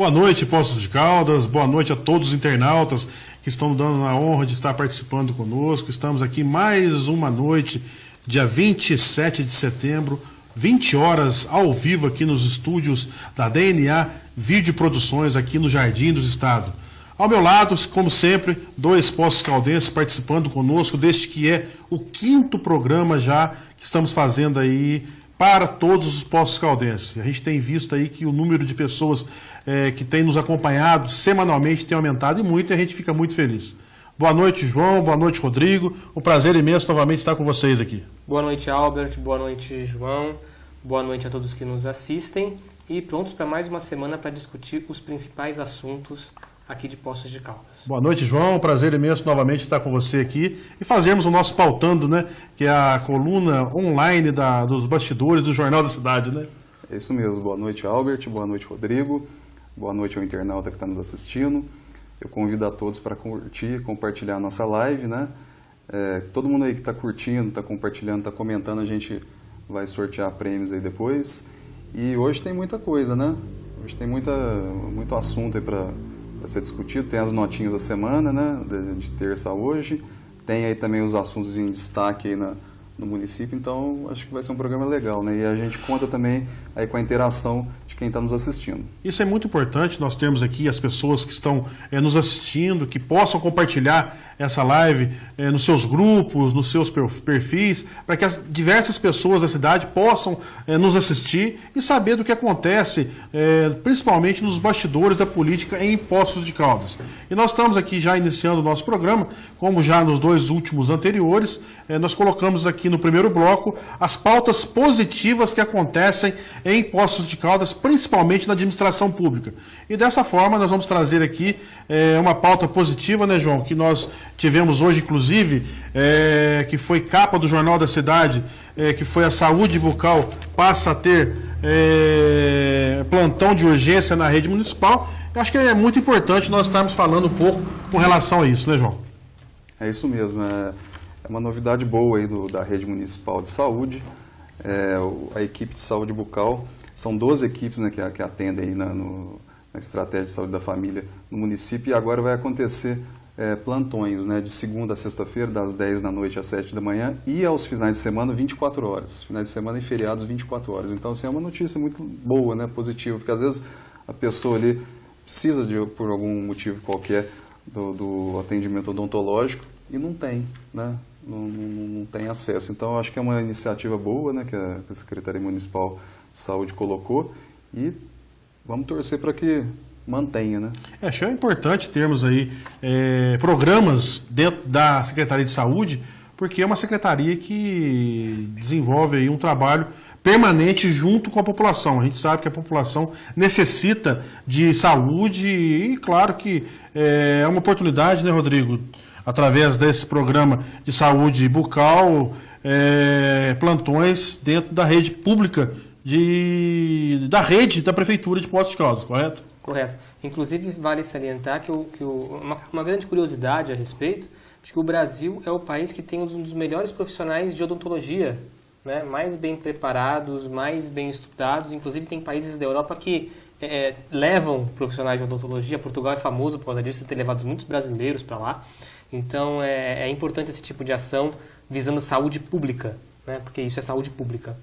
Boa noite, Poços de Caldas, boa noite a todos os internautas que estão dando a honra de estar participando conosco. Estamos aqui mais uma noite, dia 27 de setembro, 20 horas ao vivo aqui nos estúdios da DNA Vídeo Produções, aqui no Jardim dos Estados. Ao meu lado, como sempre, dois Poços Caldenses participando conosco deste que é o 5º programa já que estamos fazendo aí para todos os Poços Caldenses. A gente tem visto aí que o número de pessoas que tem nos acompanhado semanalmente tem aumentado e muito, e a gente fica muito feliz. Boa noite, João. Boa noite, Rodrigo. Um prazer imenso novamente estar com vocês aqui. Boa noite, Albert. Boa noite, João. Boa noite a todos que nos assistem. E prontos para mais uma semana para discutir os principais assuntos aqui de Poços de Caldas. Boa noite, João. Prazer imenso novamente estar com você aqui e fazermos o nosso Pautando, né? Que é a coluna online dos bastidores do Jornal da Cidade, né? É isso mesmo. Boa noite, Albert. Boa noite, Rodrigo. Boa noite ao internauta que está nos assistindo. Eu convido a todos para curtir, compartilhar a nossa live, né? Todo mundo aí que está curtindo, está compartilhando, está comentando, a gente vai sortear prêmios aí depois. E hoje tem muita coisa, né? Hoje tem muito assunto aí para ser discutido. Tem as notinhas da semana, né? De terça a hoje. Tem aí também os assuntos em destaque aí no município. Então, acho que vai ser um programa legal, né? E a gente conta também aí com a interação de quem está nos assistindo. Isso é muito importante, nós temos aqui as pessoas que estão nos assistindo, que possam compartilhar essa live nos seus grupos, nos seus perfis, para que as diversas pessoas da cidade possam nos assistir e saber do que acontece, principalmente nos bastidores da política em Poços de Caldas. E nós estamos aqui já iniciando o nosso programa, como já nos 2 últimos anteriores, nós colocamos aqui no primeiro bloco as pautas positivas que acontecem em Poços de Caldas, principalmente na administração pública. E dessa forma nós vamos trazer aqui uma pauta positiva, né, João, que nós tivemos hoje, inclusive, que foi capa do Jornal da Cidade, que foi a saúde bucal passa a ter plantão de urgência na rede municipal. Eu acho que é muito importante nós estarmos falando um pouco com relação a isso, né, João? É isso mesmo, é uma novidade boa aí da rede municipal de saúde. A equipe de saúde bucal, são 12 equipes, né, que atendem aí na estratégia de saúde da família no município, e agora vai acontecer plantões, né, de segunda a sexta-feira, das 10 da noite às 7 da manhã, e aos finais de semana, 24 horas. Finais de semana e feriados, 24 horas. Então, assim, é uma notícia muito boa, né, positiva, porque às vezes a pessoa ali precisa, por algum motivo qualquer, do atendimento odontológico e não tem, né, não tem acesso. Então, eu acho que é uma iniciativa boa, né, que a Secretaria Municipal de Saúde colocou, e vamos torcer para que mantenha, né? Acho importante termos aí programas dentro da Secretaria de Saúde, porque é uma secretaria que desenvolve aí um trabalho permanente junto com a população. A gente sabe que a população necessita de saúde e, claro, que é uma oportunidade, né, Rodrigo, através desse programa de saúde bucal, plantões dentro da rede pública da rede da Prefeitura de Poços de Caldas, correto? Correto. Inclusive, vale salientar que uma grande curiosidade a respeito, de que o Brasil é o país que tem um dos melhores profissionais de odontologia, né? Mais bem preparados, mais bem estudados. Inclusive, tem países da Europa que levam profissionais de odontologia. Portugal é famoso por causa disso, ter levado muitos brasileiros para lá. Então, é importante esse tipo de ação visando saúde pública, né? Porque isso é saúde pública.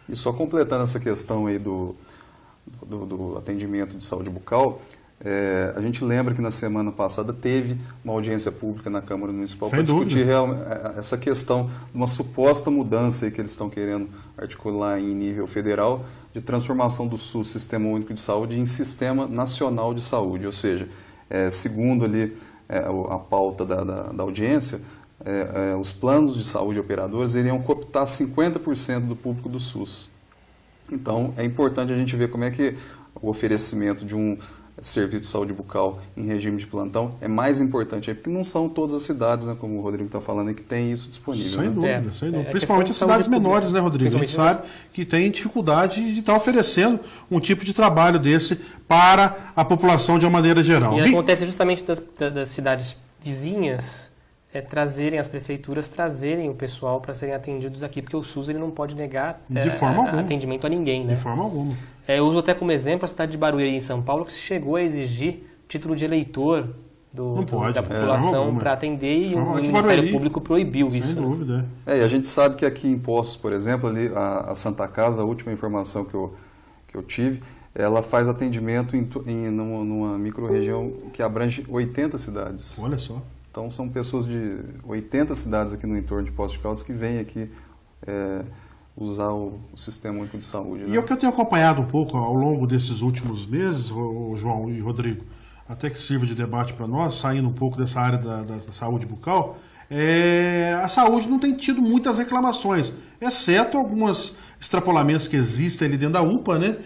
E só completando essa questão aí do atendimento de saúde bucal, a gente lembra que na semana passada teve uma audiência pública na Câmara Municipal para discutir essa questão de uma suposta mudança aí que eles estão querendo articular em nível federal de transformação do SUS, Sistema Único de Saúde, em Sistema Nacional de Saúde. Ou seja, segundo ali a pauta da audiência, os planos de saúde operadores iriam cooptar 50% do público do SUS. Então, é importante a gente ver como é que o oferecimento de um serviço de saúde bucal em regime de plantão é mais importante, porque não são todas as cidades, né, como o Rodrigo está falando, que tem isso disponível. Sem dúvida, sem dúvida. Principalmente as cidades menores, né, Rodrigo? A gente sabe que tem dificuldade de estar oferecendo um tipo de trabalho desse para a população de uma maneira geral. E acontece justamente das cidades vizinhas, as prefeituras trazerem o pessoal para serem atendidos aqui, porque o SUS ele não pode negar De forma alguma. atendimento a ninguém, né? De forma alguma. Eu uso até como exemplo a cidade de Barueri, em São Paulo, que se chegou a exigir título de eleitor da população para atender, e o Ministério Público proibiu isso. Sem dúvida. E a gente sabe que aqui em Poços, por exemplo, ali a Santa Casa, a última informação que eu tive, ela faz atendimento numa microrregião que abrange 80 cidades. Olha só. Então são pessoas de 80 cidades aqui no entorno de Poços de Caldas que vêm aqui usar o Sistema Único de Saúde. E o que eu tenho acompanhado um pouco ao longo desses últimos meses, João e Rodrigo, até que sirva de debate para nós, saindo um pouco dessa área da saúde bucal, a saúde não tem tido muitas reclamações, exceto alguns extrapolamentos que existem ali dentro da UPA, né?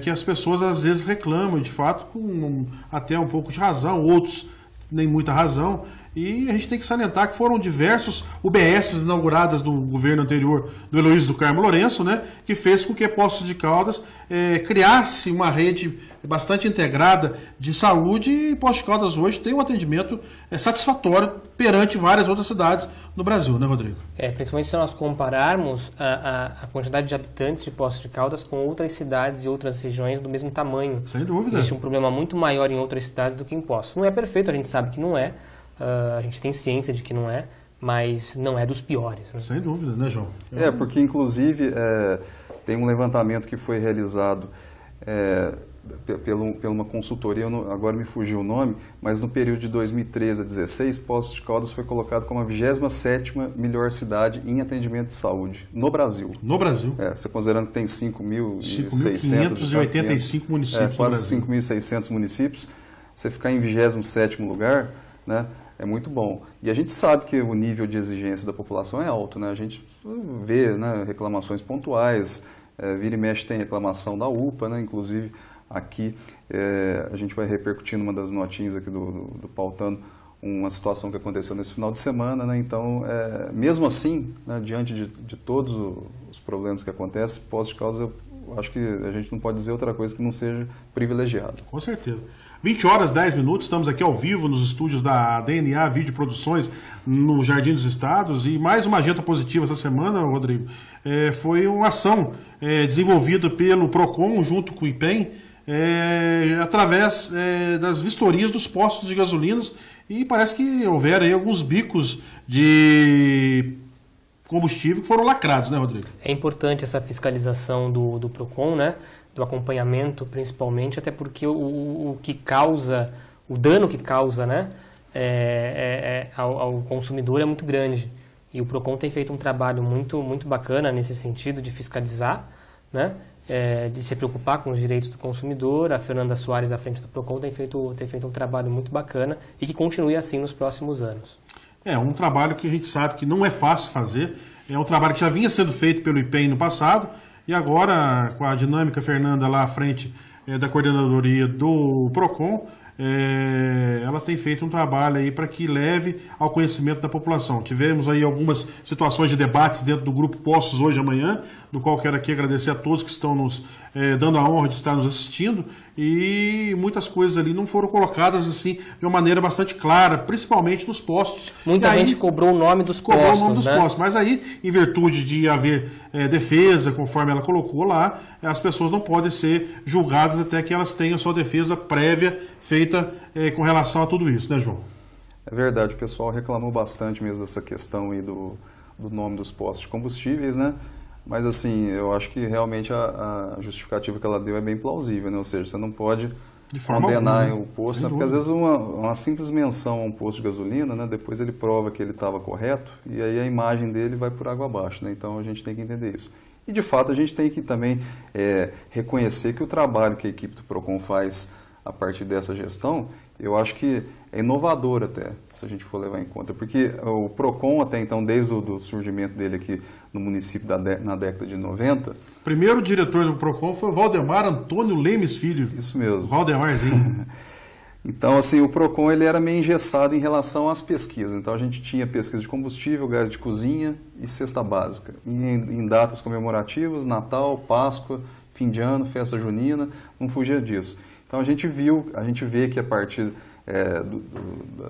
Que as pessoas às vezes reclamam, de fato, com até um pouco de razão, outros nem muita razão, e a gente tem que salientar que foram diversos UBSs inauguradas do governo anterior do Heloísio do Carmo Lourenço, né, que fez com que Poços de Caldas criasse uma rede bastante integrada de saúde, e Poços de Caldas hoje tem um atendimento satisfatório perante várias outras cidades no Brasil, né, Rodrigo? Principalmente se nós compararmos a quantidade de habitantes de Poços de Caldas com outras cidades e outras regiões do mesmo tamanho. Sem dúvida. Existe um problema muito maior em outras cidades do que em Poços. Não é perfeito, a gente sabe que não é, a gente tem ciência de que não é, mas não é dos piores. Né? Sem dúvida, né, João? Porque inclusive tem um levantamento que foi realizado por uma consultoria, agora me fugiu o nome, mas no período de 2013 a 2016, Poços de Caldas foi colocado como a 27ª melhor cidade em atendimento de saúde no Brasil. No Brasil. Você considerando que tem 5.585 municípios. Quase 5.600 municípios, você ficar em 27º lugar, né, é muito bom. E a gente sabe que o nível de exigência da população é alto, né? A gente vê, né, reclamações pontuais, vira e mexe tem reclamação da UPA, né? Inclusive aqui a gente vai repercutir numa das notinhas aqui do Pautando uma situação que aconteceu nesse final de semana, né? Então, mesmo assim, né, diante de todos os problemas que acontecem, Poços de Caldas, eu acho que a gente não pode dizer outra coisa que não seja privilegiado. Com certeza. 20h10, estamos aqui ao vivo nos estúdios da DNA Vídeo Produções, no Jardim dos Estados, e mais uma agenda positiva essa semana, Rodrigo, foi uma ação desenvolvida pelo PROCON junto com o IPEM, através das vistorias dos postos de gasolinas, e parece que houveram aí alguns bicos de combustível que foram lacrados, né, Rodrigo? É importante essa fiscalização do PROCON, né? Do acompanhamento principalmente, até porque o dano que causa, né, ao consumidor é muito grande. E o PROCON tem feito um trabalho muito, muito bacana nesse sentido de fiscalizar, né, de se preocupar com os direitos do consumidor. A Fernanda Soares, à frente do PROCON, tem feito um trabalho muito bacana e que continue assim nos próximos anos. É um trabalho que a gente sabe que não é fácil fazer, é um trabalho que já vinha sendo feito pelo IPEM no passado, e agora, com a dinâmica Fernanda lá à frente da coordenadoria do PROCON, ela tem feito um trabalho aí para que leve ao conhecimento da população. Tivemos aí algumas situações de debates dentro do Grupo Poços hoje e amanhã, do qual quero aqui agradecer a todos que estão nos dando a honra de estar nos assistindo, e muitas coisas ali não foram colocadas assim de uma maneira bastante clara, principalmente nos postos. Muita gente cobrou o nome dos postos. Cobrou o nome dos postos, mas aí, em virtude de haver defesa, conforme ela colocou lá, as pessoas não podem ser julgadas até que elas tenham sua defesa prévia feita com relação a tudo isso, né, João? É verdade, o pessoal reclamou bastante mesmo dessa questão aí do nome dos postos de combustíveis, né? Mas assim, eu acho que realmente a justificativa que ela deu é bem plausível, né? Ou seja, você não pode condenar o posto, né? Porque às vezes uma simples menção a um posto de gasolina, né? Depois ele prova que ele estava correto e aí a imagem dele vai por água abaixo, né? Então a gente tem que entender isso. E de fato a gente tem que também reconhecer que o trabalho que a equipe do PROCON faz a partir dessa gestão, eu acho que é inovador até, se a gente for levar em conta, porque o PROCON até então, desde o surgimento dele aqui no município na década de 90... O primeiro diretor do PROCON foi o Valdemar Antônio Lemes Filho. Isso mesmo. Valdemarzinho. Então, assim, o PROCON ele era meio engessado em relação às pesquisas. Então, a gente tinha pesquisa de combustível, gás de cozinha e cesta básica. Em datas comemorativas, Natal, Páscoa, fim de ano, festa junina, não fugia disso. Então, a gente vê que a partir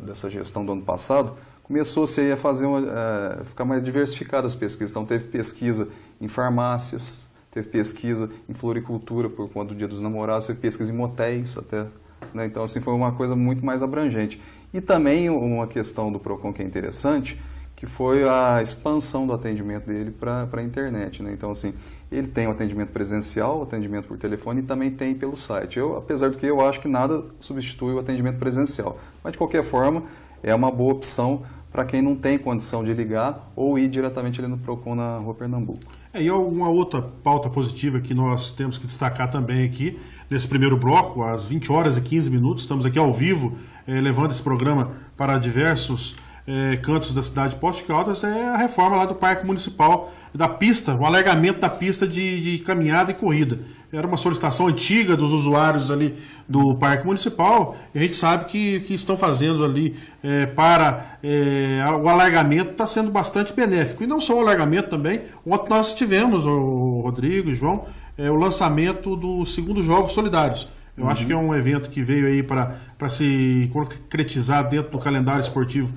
dessa gestão do ano passado, começou-se aí a fazer ficar mais diversificadas as pesquisas. Então teve pesquisa em farmácias, teve pesquisa em floricultura por conta do Dia dos Namorados, teve pesquisa em motéis até. Né? Então assim foi uma coisa muito mais abrangente. E também uma questão do PROCON que é interessante, que foi a expansão do atendimento dele para a internet. Né? Então assim, ele tem o atendimento presencial, o atendimento por telefone e também tem pelo site. Apesar do que eu acho que nada substitui o atendimento presencial. Mas de qualquer forma, é uma boa opção para quem não tem condição de ligar ou ir diretamente ali no PROCON na Rua Pernambuco. E uma outra pauta positiva que nós temos que destacar também aqui, nesse primeiro bloco, às 20 horas e 15 minutos, estamos aqui ao vivo, levando esse programa para diversos cantos da cidade de Poços de Caldas, é a reforma lá do Parque Municipal, da pista, o alargamento da pista de caminhada e corrida. Era uma solicitação antiga dos usuários ali do Parque Municipal, e a gente sabe que estão fazendo ali o alargamento está sendo bastante benéfico. E não só o alargamento também, ontem nós tivemos, o Rodrigo e João, o lançamento dos segundos Jogos Solidários. Eu acho que é um evento que veio aí para se concretizar dentro do calendário esportivo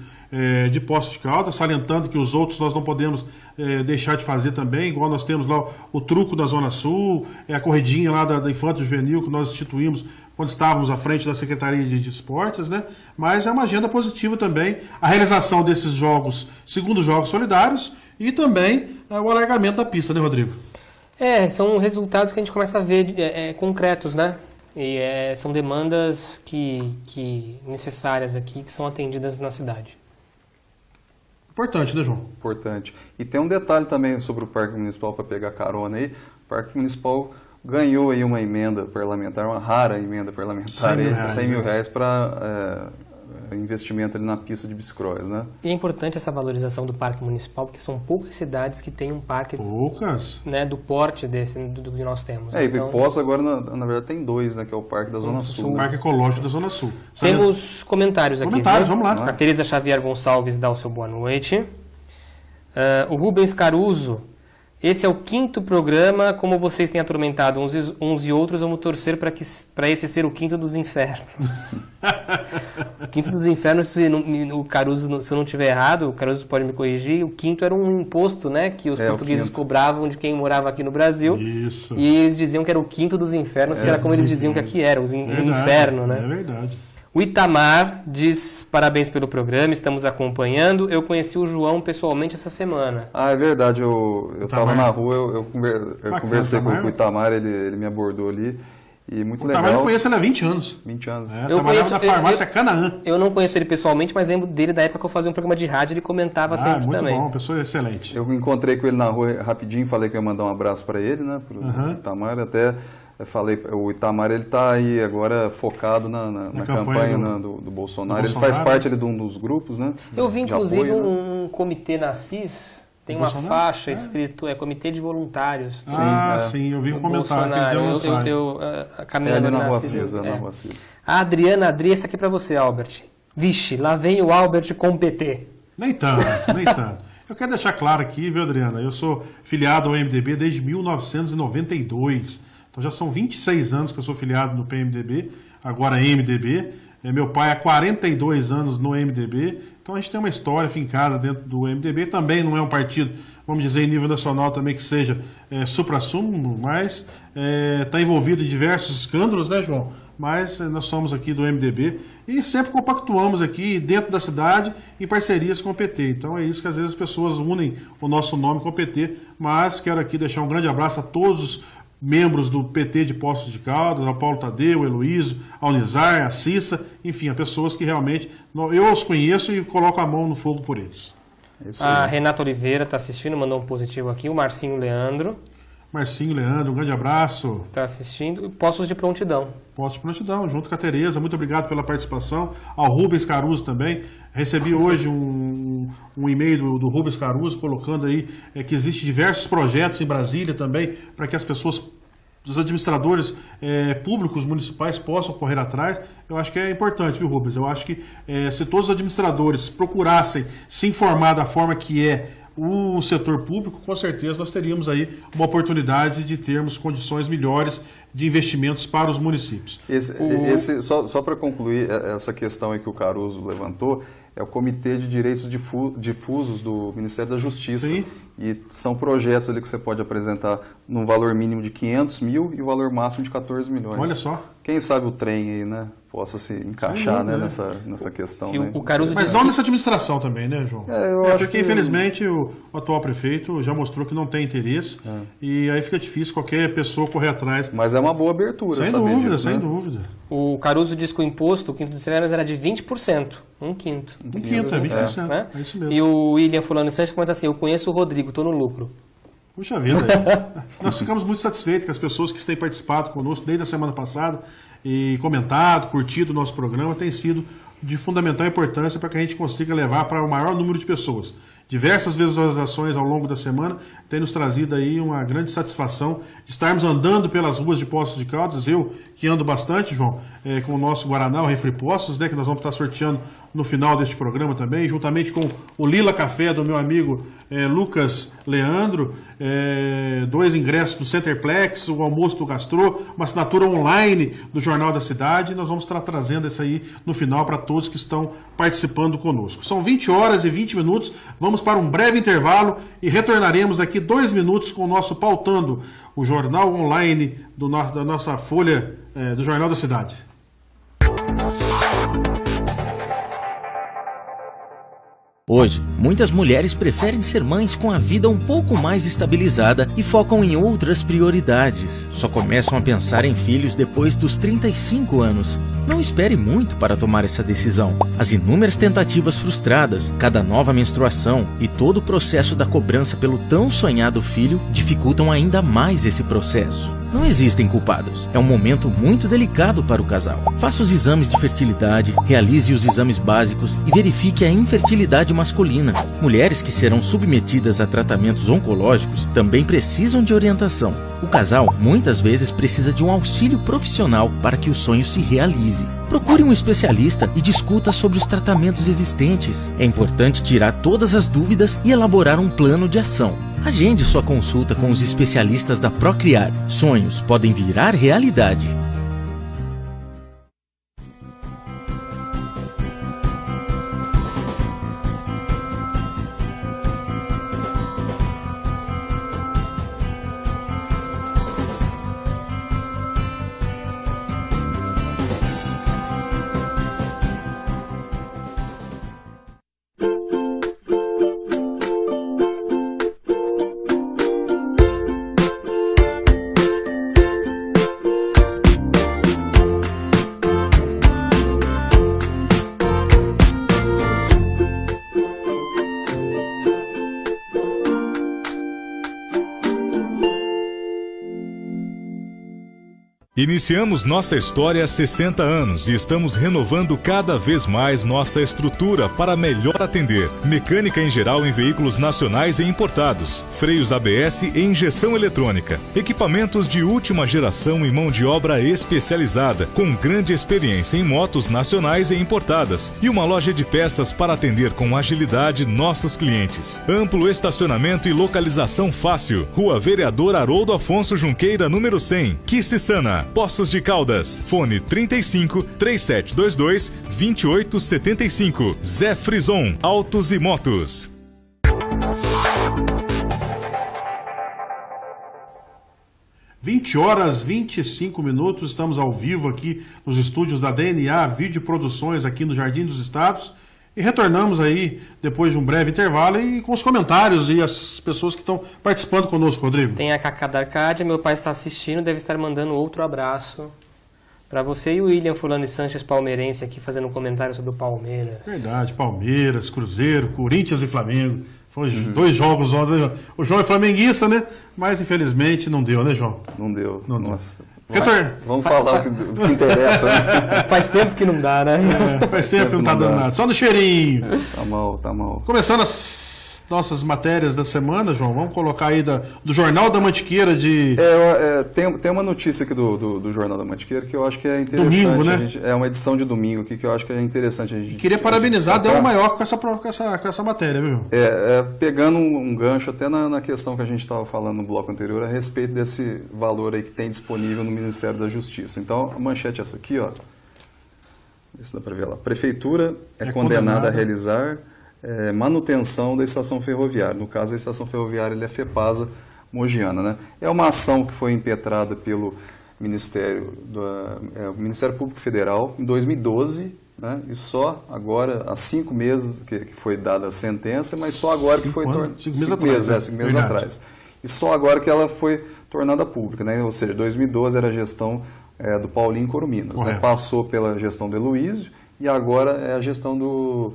de Poços de Caldas, salientando que os outros nós não podemos deixar de fazer também, igual nós temos lá o truco da Zona Sul, a corridinha lá da Infanto Juvenil que nós instituímos quando estávamos à frente da Secretaria de Esportes, né? Mas é uma agenda positiva também a realização desses segundos Jogos Solidários e também o alargamento da pista, né, Rodrigo? São resultados que a gente começa a ver concretos, né? E são demandas necessárias aqui, que são atendidas na cidade. Importante, né, João? Importante. E tem um detalhe também sobre o Parque Municipal, para pegar carona aí. O Parque Municipal ganhou aí uma emenda parlamentar, uma rara emenda parlamentar, 100 mil reais para investimento ali na pista de bicicross, né? E é importante essa valorização do Parque Municipal, porque são poucas cidades que têm um parque né, do porte do que nós temos. E Poços agora, na verdade, tem dois, né? Que é o Parque da Zona Sul. O Parque Ecológico da Zona Sul. Temos comentários aqui. Vamos lá. A Tereza Xavier Gonçalves dá o seu boa noite. O Rubens Caruso. Esse é o 5º programa, como vocês têm atormentado uns e outros, vamos torcer para esse ser o 5º dos infernos. O 5º dos infernos, o Caruso, se eu não estiver errado, o Caruso pode me corrigir, o 5º era um imposto, né, que os portugueses cobravam de quem morava aqui no Brasil. Isso. E eles diziam que era o 5º dos infernos, que era como eles diziam que aqui era, o inferno, né? É verdade. O Itamar diz, parabéns pelo programa, estamos acompanhando. Eu conheci o João pessoalmente essa semana. É verdade. Eu estava na rua, eu conversei com o Itamar, ele me abordou ali. E muito legal. Itamar eu conheço ele há 20 anos. 20 anos. Eu trabalhava na farmácia Canaã. Eu não conheço ele pessoalmente, mas lembro dele da época que eu fazia um programa de rádio, ele comentava sempre muito também. Muito bom, pessoa excelente. Eu encontrei com ele na rua rapidinho, falei que eu ia mandar um abraço para ele, né? Pro Itamar, até... Eu falei, o Itamar ele está aí agora focado na campanha do Bolsonaro. Ele faz parte ali de um dos grupos, né? Eu vi inclusive um comitê na CIS, tem uma faixa escrito Comitê de Voluntários. Sim, eu vi um comentário que eles caminhando na Rua CIS. A Adriana, essa aqui é para você, Albert. Vixe, lá vem o Albert com o PT. Nem tanto. Eu quero deixar claro aqui, viu, Adriana? Eu sou filiado ao MDB desde 1992. Então já são 26 anos que eu sou filiado no PMDB, agora MDB. Meu pai há 42 anos no MDB. Então a gente tem uma história fincada dentro do MDB. Também não é um partido, vamos dizer, em nível nacional também que seja supra-sumo, mas está envolvido em diversos escândalos, né, João? Mas nós somos aqui do MDB e sempre compactuamos aqui dentro da cidade em parcerias com o PT. Então é isso que às vezes as pessoas unem o nosso nome com o PT. Mas quero aqui deixar um grande abraço a todos os membros do PT de Poços de Caldas, ao Paulo Tadeu, ao Heloísio, ao Nizar, a Cissa, enfim, a pessoas que realmente eu os conheço e coloco a mão no fogo por eles. A Renata Oliveira está assistindo, mandou um positivo aqui, o Marcinho Leandro, um grande abraço. Está assistindo, Poços de Prontidão. Poços de Prontidão, junto com a Tereza, muito obrigado pela participação, ao Rubens Caruso também. Recebi hoje um e-mail do Rubens Caruso colocando aí que existem diversos projetos em Brasília também para que as pessoas, os administradores públicos municipais possam correr atrás. Eu acho que é importante, viu, Rubens? Eu acho que se todos os administradores procurassem se informar da forma que é o setor público, com certeza nós teríamos aí uma oportunidade de termos condições melhores de investimentos para os municípios. Só para concluir essa questão aí que o Caruso levantou, é o Comitê de Direitos Difusos do Ministério da Justiça. Sim. E são projetos ali que você pode apresentar num valor mínimo de 500 mil e o valor máximo de 14 milhões. Olha só. Quem sabe o trem aí, né, possa se encaixar, né, nessa questão. E né? o Caruso Mas não nessa administração também, né, João? Eu acho porque, que... infelizmente, o atual prefeito já mostrou que não tem interesse e aí fica difícil qualquer pessoa correr atrás. Mas é uma boa abertura, Sem saber dúvida, disso, sem né? dúvida. O Caruso diz que o imposto, o quinto dos salários era de 20%, um quinto. Um quinto, é 20%. Né? É isso mesmo. E o William Fulano Sanches comenta assim, eu conheço o Rodrigo, estou no lucro. Puxa vida. Nós ficamos muito satisfeitos com as pessoas que têm participado conosco desde a semana passada e comentado, curtido o nosso programa, tem sido de fundamental importância para que a gente consiga levar para o maior número de pessoas. Diversas visualizações ao longo da semana têm nos trazido aí uma grande satisfação de estarmos andando pelas ruas de Poços de Caldas. Eu que ando bastante, João, com o nosso Guaraná, o Refri Poços, né, que nós vamos estar sorteando no final deste programa também, juntamente com o Lila Café do meu amigo Lucas Leandro, 2 ingressos do Centerplex, o almoço do Gastrô, uma assinatura online do Jornal da Cidade. Nós vamos estar trazendo isso aí no final para todos que estão participando conosco. São 20 horas e 20 minutos, vamos para um breve intervalo e retornaremos daqui 2 minutos com o nosso Pautando, o jornal online da nossa folha do Jornal da Cidade. Hoje, muitas mulheres preferem ser mães com a vida um pouco mais estabilizada e focam em outras prioridades. Só começam a pensar em filhos depois dos 35 anos. Não espere muito para tomar essa decisão. As inúmeras tentativas frustradas, cada nova menstruação e todo o processo da cobrança pelo tão sonhado filho dificultam ainda mais esse processo. Não existem culpados. É um momento muito delicado para o casal. Faça os exames de fertilidade, realize os exames básicos e verifique a infertilidade masculina. Mulheres que serão submetidas a tratamentos oncológicos também precisam de orientação. O casal muitas vezes precisa de um auxílio profissional para que o sonho se realize. Procure um especialista e discuta sobre os tratamentos existentes. É importante tirar todas as dúvidas e elaborar um plano de ação. Agende sua consulta com os especialistas da Procriar. Sonhos podem virar realidade. Iniciamos nossa história há 60 anos e estamos renovando cada vez mais nossa estrutura para melhor atender. Mecânica em geral em veículos nacionais e importados, freios ABS e injeção eletrônica, equipamentos de última geração e mão de obra especializada, com grande experiência em motos nacionais e importadas, e uma loja de peças para atender com agilidade nossos clientes. Amplo estacionamento e localização fácil. Rua Vereador Haroldo Afonso Junqueira, número 100, Quixissana, Poços de Caldas. Fone 35 3722 2875. Zé Frison, Autos e Motos. (20h25), estamos ao vivo aqui nos estúdios da DNA Vídeo Produções aqui no Jardim dos Estados e retornamos aí depois de um breve intervalo e com os comentários e as pessoas que estão participando conosco, Rodrigo. Tem a Cacá da Arcádia, meu pai está assistindo, deve estar mandando outro abraço para você e o William Fulano Sanches, palmeirense, aqui fazendo um comentário sobre o Palmeiras. Verdade, Palmeiras, Cruzeiro, Corinthians e Flamengo. Foi 2 jogos ontem. O João é flamenguista, né? Mas infelizmente não deu, né, João? Não deu. Não deu. Nossa. Retor... Vamos falar do que interessa, né? Faz tempo que não dá, né? Faz tempo que não tá dando nada. Só no cheirinho. Tá mal, tá mal. Começando as nossas matérias da semana, João, vamos colocar aí do Jornal da Mantiqueira de... Tem uma notícia aqui do Jornal da Mantiqueira que eu acho que é interessante. Domingo, né? É uma edição de domingo aqui que eu acho que é interessante a gente... Queria parabenizar a Del Maior com essa matéria, viu? Pegando um gancho até na questão que a gente estava falando no bloco anterior a respeito desse valor aí que tem disponível no Ministério da Justiça. Então, a manchete é essa aqui, ó. Isso dá para ver lá. A prefeitura é condenada a realizar manutenção da estação ferroviária. No caso, a estação ferroviária é a FEPASA Mogiana, né? É uma ação que foi impetrada pelo Ministério Público Federal em 2012, né? E só agora, há 5 meses que foi dada a sentença, mas só agora que foi tornada... 5 meses atrás. E só agora que ela foi tornada pública, né? Ou seja, 2012 era a gestão do Paulinho Corominas, né? Passou pela gestão do Heloísio e agora é a gestão do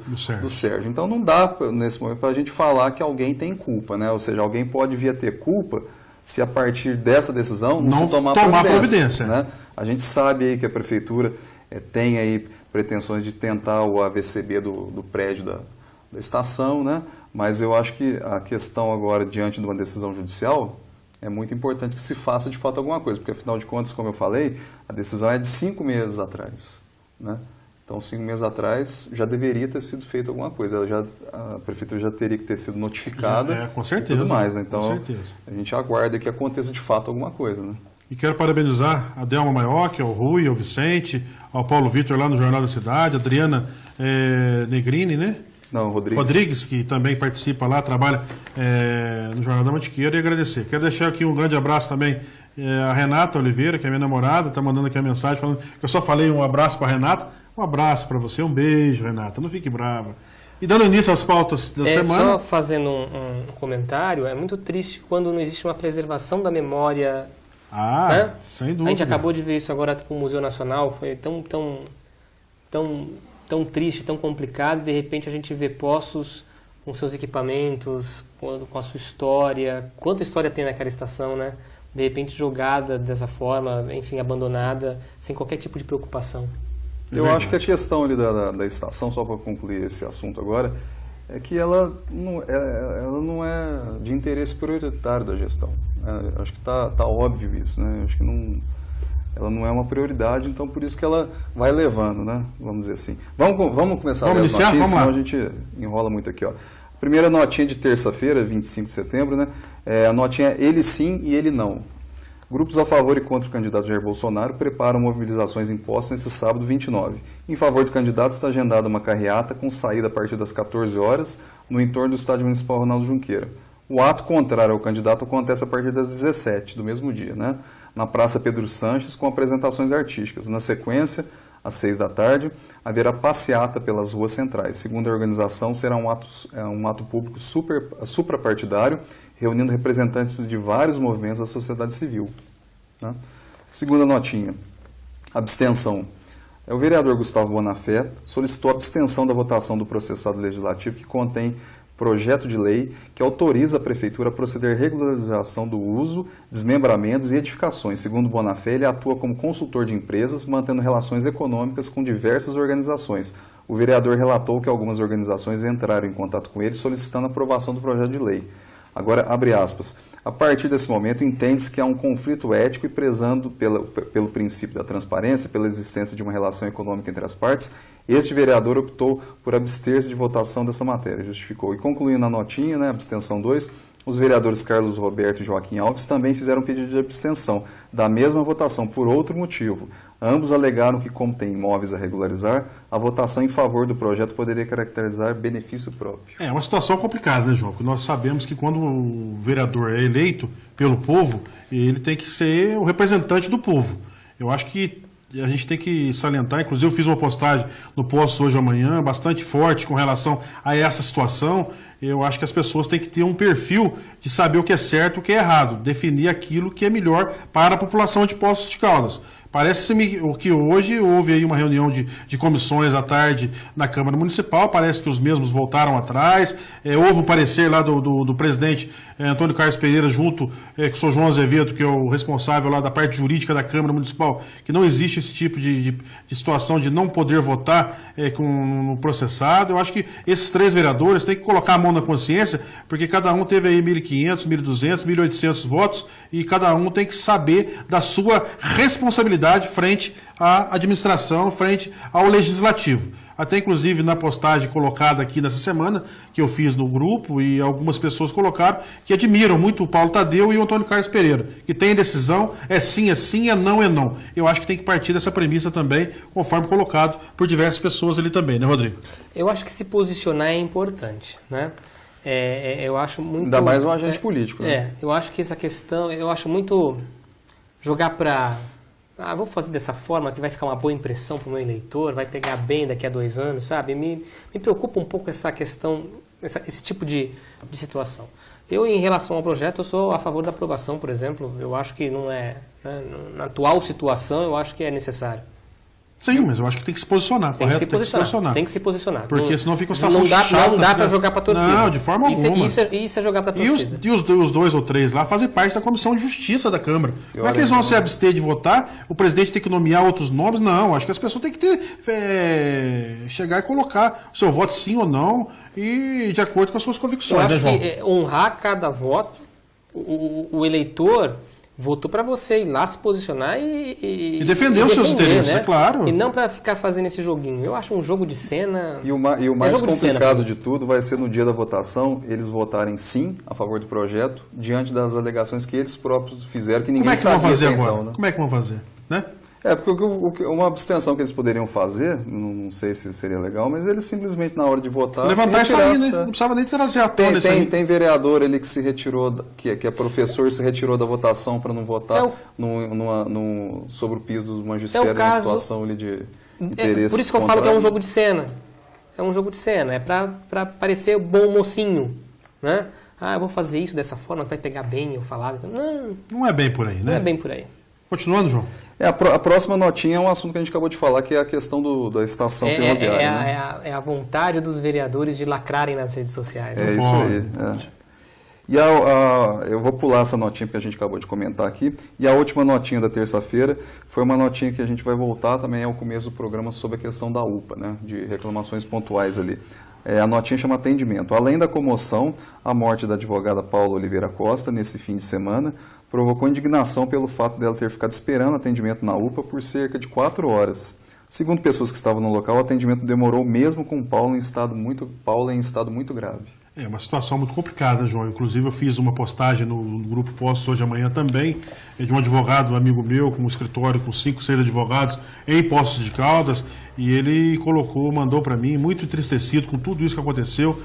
Sérgio. Então não dá, nesse momento, para a gente falar que alguém tem culpa, né? Ou seja, alguém pode vir a ter culpa se a partir dessa decisão não se tomar providência. Né? A gente sabe aí que a prefeitura tem aí pretensões de tentar o AVCB do prédio da estação, né? Mas eu acho que a questão agora, diante de uma decisão judicial, é muito importante que se faça de fato alguma coisa, porque afinal de contas, como eu falei, a decisão é de 5 meses atrás, né? Então, 5 meses atrás já deveria ter sido feita alguma coisa, a prefeitura já teria que ter sido notificada com certeza, e tudo mais, né? Então, com certeza. A gente aguarda que aconteça de fato alguma coisa, né? E quero parabenizar a Delma Maioc, ao Rui, ao Vicente, ao Paulo Vitor lá no Jornal da Cidade, a Adriana Negrini, né? Não, Rodrigues, que também participa lá, trabalha no Jornal da Mantiqueira, e agradecer. Quero deixar aqui um grande abraço também a Renata Oliveira, que é minha namorada, está mandando aqui a mensagem falando que eu só falei um abraço para a Renata. Um abraço para você, um beijo, Renata, não fique brava. E dando início às pautas da semana... Só fazendo um comentário, é muito triste quando não existe uma preservação da memória. Né? Sem dúvida. A gente acabou de ver isso agora com o Museu Nacional, foi tão triste, tão complicado, e de repente a gente vê poços com seus equipamentos, com a sua história, quanta história tem naquela estação, né? De repente jogada dessa forma, enfim, abandonada, sem qualquer tipo de preocupação. Eu acho que a questão ali da estação, só para concluir esse assunto agora, é que ela não é de interesse prioritário da gestão. Acho que tá óbvio isso, né? Acho que ela não é uma prioridade, então por isso que ela vai levando, né? Vamos dizer assim. Vamos começar a ler as notícias, senão a gente enrola muito aqui, ó. A primeira notinha de terça-feira, 25 de setembro, né? A notinha é ele sim e ele não. Grupos a favor e contra o candidato Jair Bolsonaro preparam mobilizações impostas nesse sábado 29. Em favor do candidato está agendada uma carreata com saída a partir das 14 horas no entorno do Estádio Municipal Ronaldo Junqueira. O ato contrário ao candidato acontece a partir das 17 do mesmo dia, né? Na Praça Pedro Sanches, com apresentações artísticas. Na sequência, às 6 da tarde, haverá passeata pelas ruas centrais. Segundo a organização, será um ato público suprapartidário, reunindo representantes de vários movimentos da sociedade civil. Né? Segunda notinha, abstenção. O vereador Gustavo Bonafé solicitou a abstenção da votação do processado legislativo que contém projeto de lei que autoriza a Prefeitura a proceder à regularização do uso, desmembramentos e edificações. Segundo Bonafé, ele atua como consultor de empresas, mantendo relações econômicas com diversas organizações. O vereador relatou que algumas organizações entraram em contato com ele solicitando a aprovação do projeto de lei. Agora, abre aspas, a partir desse momento entende-se que há um conflito ético e prezando pelo princípio da transparência, pela existência de uma relação econômica entre as partes, este vereador optou por abster-se de votação dessa matéria, justificou. E concluindo a notinha, né, abstenção 2, os vereadores Carlos Roberto e Joaquim Alves também fizeram pedido de abstenção da mesma votação por outro motivo. Ambos alegaram que, como tem imóveis a regularizar, a votação em favor do projeto poderia caracterizar benefício próprio. É uma situação complicada, né, João? Porque nós sabemos que quando o vereador é eleito pelo povo, ele tem que ser o representante do povo. Eu acho que a gente tem que salientar, inclusive eu fiz uma postagem no Post hoje ou amanhã, bastante forte com relação a essa situação. Eu acho que as pessoas têm que ter um perfil de saber o que é certo e o que é errado, definir aquilo que é melhor para a população de Poços de Caldas. Parece-me que hoje houve aí uma reunião de comissões à tarde na Câmara Municipal, parece que os mesmos voltaram atrás, houve um parecer lá do presidente Antônio Carlos Pereira junto com o Sr. João Azevedo, que é o responsável lá da parte jurídica da Câmara Municipal, que não existe esse tipo de situação de não poder votar no processado. Eu acho que esses 3 vereadores têm que colocar a mão na consciência, porque cada um teve aí 1.500, 1.200, 1.800 votos, e cada um tem que saber da sua responsabilidade frente à administração, frente ao legislativo. Até inclusive na postagem colocada aqui nessa semana, que eu fiz no grupo, e algumas pessoas colocaram que admiram muito o Paulo Tadeu e o Antônio Carlos Pereira, que tem decisão, é sim, é não, é não. Eu acho que tem que partir dessa premissa também, conforme colocado por diversas pessoas ali também, né, Rodrigo? Eu acho que se posicionar é importante, né? Eu acho muito... Ainda mais um agente político, né? Eu acho que essa questão, eu acho muito jogar para... vou fazer dessa forma que vai ficar uma boa impressão para o meu eleitor, vai pegar bem daqui a 2 anos, sabe? Me preocupa um pouco essa questão, esse tipo de situação. Eu, em relação ao projeto, eu sou a favor da aprovação, por exemplo. Eu acho que não é... Né, na atual situação, eu acho que é necessário. Sim, mas eu acho que tem que se posicionar, correto? Tem que se posicionar. Tem que se posicionar. Porque senão fica uma situação chata. Não dá para jogar para a torcida. Não, de forma alguma. Isso é jogar para a torcida. E os 2 ou 3 lá fazem parte da Comissão de Justiça da Câmara. Como é que eles vão se abster de votar? O presidente tem que nomear outros nomes? Não, acho que as pessoas têm que chegar e colocar o seu voto sim ou não e de acordo com as suas convicções. Eu acho né, que honrar cada voto, o eleitor... votou para você ir lá se posicionar e defender os seus interesses, né? é claro. E não para ficar fazendo esse joguinho. Eu acho um jogo de cena... E o mais complicado de tudo vai ser no dia da votação, eles votarem sim a favor do projeto, diante das alegações que eles próprios fizeram, que ninguém sabia. Como é que vão fazer agora? Então, né? Como é que vão fazer? Né? Porque uma abstenção que eles poderiam fazer, não sei se seria legal, mas eles simplesmente na hora de votar... levantar e sair, né? Não precisava nem trazer à tona isso aí. Tem vereador ali que se retirou, que é professor, se retirou da votação para não votar sobre o piso do magistério, numa situação ali de interesse. Por isso que eu falo que é um jogo de cena. É um jogo de cena, é para parecer bom mocinho, né? Eu vou fazer isso dessa forma, vai pegar bem eu falar. Não é bem por aí, né? Não é bem por aí. Continuando, João? A próxima notinha é um assunto que a gente acabou de falar, que é a questão da estação ferroviária. É a vontade dos vereadores de lacrarem nas redes sociais. É isso aí. E eu vou pular essa notinha porque a gente acabou de comentar aqui. E a última notinha da terça-feira foi uma notinha que a gente vai voltar também ao começo do programa sobre a questão da UPA, né, de reclamações pontuais ali. A notinha chama atendimento. Além da comoção, a morte da advogada Paula Oliveira Costa, nesse fim de semana, provocou indignação pelo fato dela ter ficado esperando atendimento na UPA por cerca de 4 horas. Segundo pessoas que estavam no local, o atendimento demorou mesmo com Paula em estado muito grave. É uma situação muito complicada, João. Inclusive eu fiz uma postagem no grupo Postos hoje amanhã também, de um advogado, um amigo meu, com um escritório com 5, 6 advogados em Poços de Caldas, e ele mandou para mim, muito entristecido com tudo isso que aconteceu,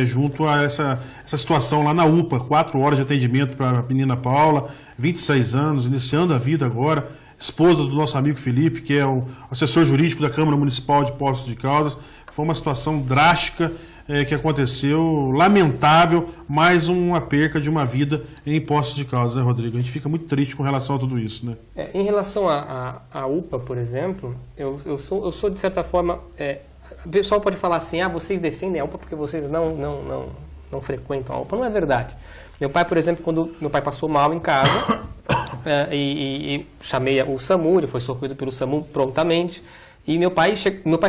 junto a essa situação lá na UPA, 4 horas de atendimento para a menina Paula, 26 anos, iniciando a vida agora, esposa do nosso amigo Felipe, que é o assessor jurídico da Câmara Municipal de Poços de Caldas. Foi uma situação drástica que aconteceu, lamentável, mais uma perca de uma vida em Poços de Caldas, né, Rodrigo? A gente fica muito triste com relação a tudo isso, né? Em relação à UPA, por exemplo, eu sou de certa forma... o pessoal pode falar assim, vocês defendem a UPA porque vocês não frequentam a UPA. Não é verdade. Meu pai, por exemplo, quando meu pai passou mal em casa, e chamei o SAMU, ele foi socorrido pelo SAMU prontamente, e meu pai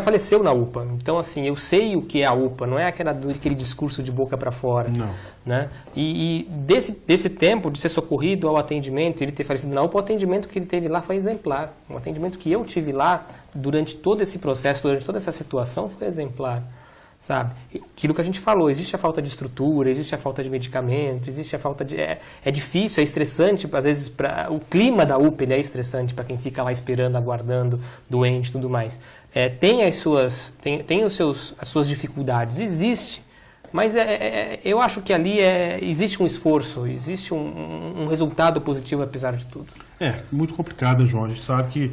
faleceu na UPA. Então, assim, eu sei o que é a UPA, não é aquele discurso de boca para fora. Não. Né? E desse tempo de ser socorrido ao atendimento, ele ter falecido na UPA, o atendimento que ele teve lá foi exemplar. O atendimento que eu tive lá, durante todo esse processo, durante toda essa situação, foi exemplar. Sabe? Aquilo que a gente falou, existe a falta de estrutura, existe a falta de medicamento, existe a falta de... É difícil, é estressante, às vezes, o clima da UPA ele é estressante para quem fica lá esperando, aguardando, doente e tudo mais. Tem as suas dificuldades, existe, mas eu acho que ali existe um esforço, existe um resultado positivo apesar de tudo. Muito complicado, João. A gente sabe que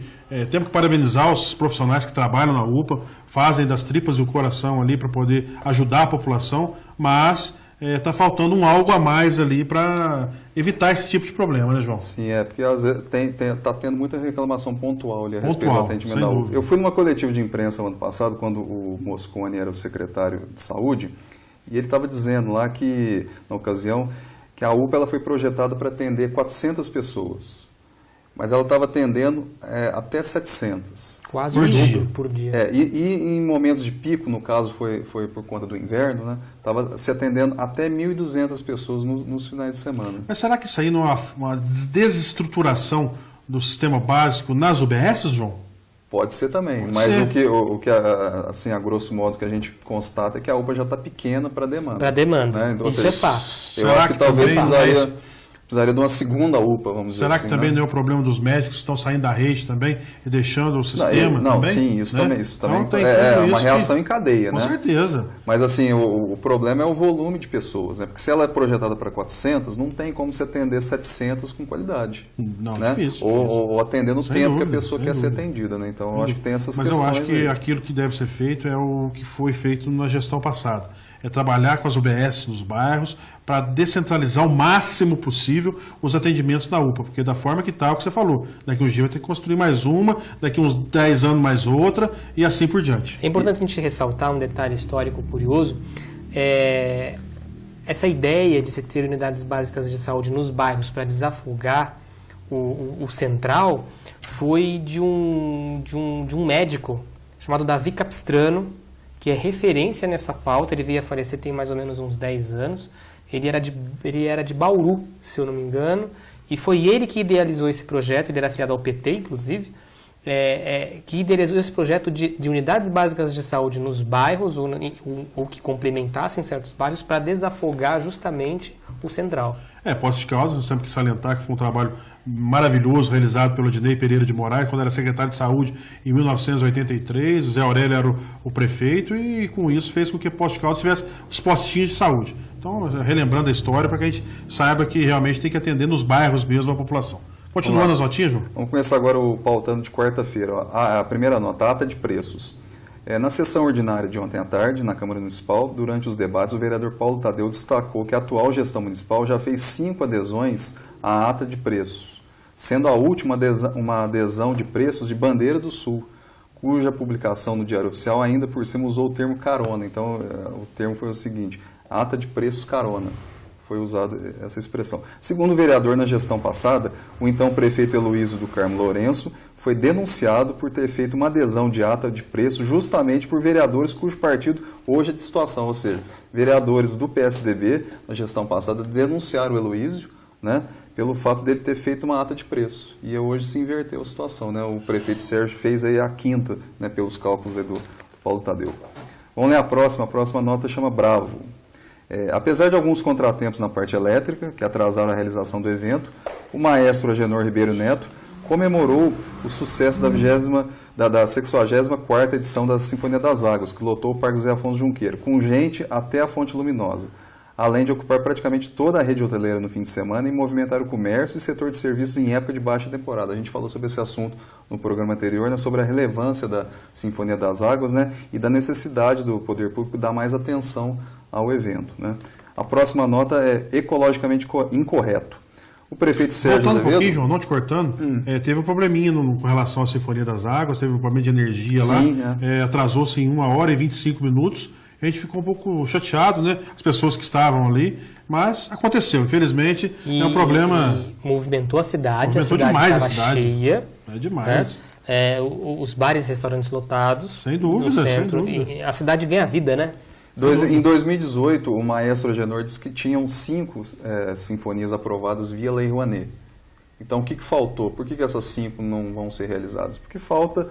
temos que parabenizar os profissionais que trabalham na UPA, fazem das tripas e o coração ali para poder ajudar a população, mas está faltando algo a mais ali para evitar esse tipo de problema, né, João? Sim, porque às vezes está tendo muita reclamação pontual ali a respeito do atendimento da UPA. Dúvida. Eu fui numa coletiva de imprensa no ano passado, quando o Mosconi era o secretário de saúde, e ele estava dizendo lá que, na ocasião, que a UPA ela foi projetada para atender 400 pessoas. Mas ela estava atendendo até 700. Quase um dobro por dia. E em momentos de pico, no caso foi por conta do inverno, né? Estava se atendendo até 1.200 pessoas nos finais de semana. Mas será que isso aí não é uma desestruturação do sistema básico nas UBSs, João? Pode ser também, Pode mas ser. o que assim, a grosso modo, que a gente constata é que a UPA já está pequena para demanda. Para demanda, Né? Então, isso ou seja, é fato. Eu Será acho que que talvez também precisaria de uma segunda UPA, vamos dizer Será assim. que também né? não é o problema dos médicos que estão saindo da rede também e deixando o sistema Não, também? sim, isso né? também, isso também Então, tem é tudo uma isso reação que- em cadeia, Com né? certeza. Mas assim, o problema é o volume de pessoas, né? Porque se ela é projetada para 400, não tem como você atender 700 com qualidade. Não, né? difícil. Ou atender no Sem tempo que dúvida, a pessoa sem quer ser dúvida. atendida, né? Então eu acho que tem essas Mas questões. eu acho que aí. aquilo que deve ser feito é o que foi feito na gestão passada. É trabalhar com as UBS nos bairros para descentralizar o máximo possível os atendimentos na UPA, porque da forma que está, o que você falou, daqui uns dias vai ter que construir mais uma, daqui uns 10 anos mais outra e assim por diante. É importante a gente ressaltar um detalhe histórico curioso. Essa ideia de se ter unidades básicas de saúde nos bairros para desafogar o central foi de um médico chamado Davi Capistrano, que é referência nessa pauta. Ele veio a falecer tem mais ou menos uns 10 anos. Ele era de Bauru, se eu não me engano, e foi ele que idealizou esse projeto. Ele era afiliado ao PT, inclusive, que idealizou esse projeto de unidades básicas de saúde nos bairros, ou que complementassem certos bairros, para desafogar justamente o central. Posse de Caldas, nós temos que salientar que foi um trabalho maravilhoso realizado pelo Odinei Pereira de Moraes, quando era secretário de Saúde em 1983. O Zé Aurélio era o prefeito e com isso fez com que Posse de Caldas tivesse os postinhos de saúde. Então, relembrando a história para que a gente saiba que realmente tem que atender nos bairros mesmo a população. Continuando as notinhas, João? Vamos começar agora o pautando de quarta-feira. A primeira nota, a ata de preços. Na sessão ordinária de ontem à tarde, na Câmara Municipal, durante os debates, o vereador Paulo Tadeu destacou que a atual gestão municipal já fez 5 adesões à ata de preços, sendo a última uma adesão de preços de Bandeira do Sul, cuja publicação no Diário Oficial ainda por cima usou o termo carona. Então, o termo foi o seguinte: ata de preços carona. Foi usada essa expressão. Segundo o vereador, na gestão passada, o então prefeito Heloísio do Carmo Lourenço foi denunciado por ter feito uma adesão de ata de preço justamente por vereadores cujo partido hoje é de situação, ou seja, vereadores do PSDB, na gestão passada, denunciaram o Heloísio, né, pelo fato dele ter feito uma ata de preço. E hoje se inverteu a situação, né? O prefeito Sérgio fez aí a quinta, né, pelos cálculos aí do Paulo Tadeu. Vamos ler a próxima nota chama Bravo. Apesar de alguns contratempos na parte elétrica, que atrasaram a realização do evento, o maestro Agenor Ribeiro Neto comemorou o sucesso da 64ª edição da Sinfonia das Águas, que lotou o Parque José Afonso Junqueiro, com gente até a Fonte Luminosa, além de ocupar praticamente toda a rede hoteleira no fim de semana e movimentar o comércio e setor de serviços em época de baixa temporada. A gente falou sobre esse assunto no programa anterior, né, sobre a relevância da Sinfonia das Águas, né, e da necessidade do poder público dar mais atenção ao evento, né. A próxima nota é ecologicamente incorreto. O prefeito Sérgio Voltando Azevedo... um pouquinho, João, não te cortando, teve um probleminha com relação à Sinfonia das Águas, teve um problema de energia. Sim, lá, atrasou-se em 1 hora e 25 minutos, a gente ficou um pouco chateado, né, as pessoas que estavam ali, mas aconteceu, infelizmente, é um problema... E movimentou a cidade, Movimentou a cidade demais a estava cidade. cheia. É demais. Né? Os bares e restaurantes lotados. Sem dúvida, no centro. sem dúvida. E a cidade ganha vida, né? Em 2018, o maestro Agenor disse que tinham 5 sinfonias aprovadas via Lei Rouanet. Então, o que faltou? Por que essas 5 não vão ser realizadas? Porque falta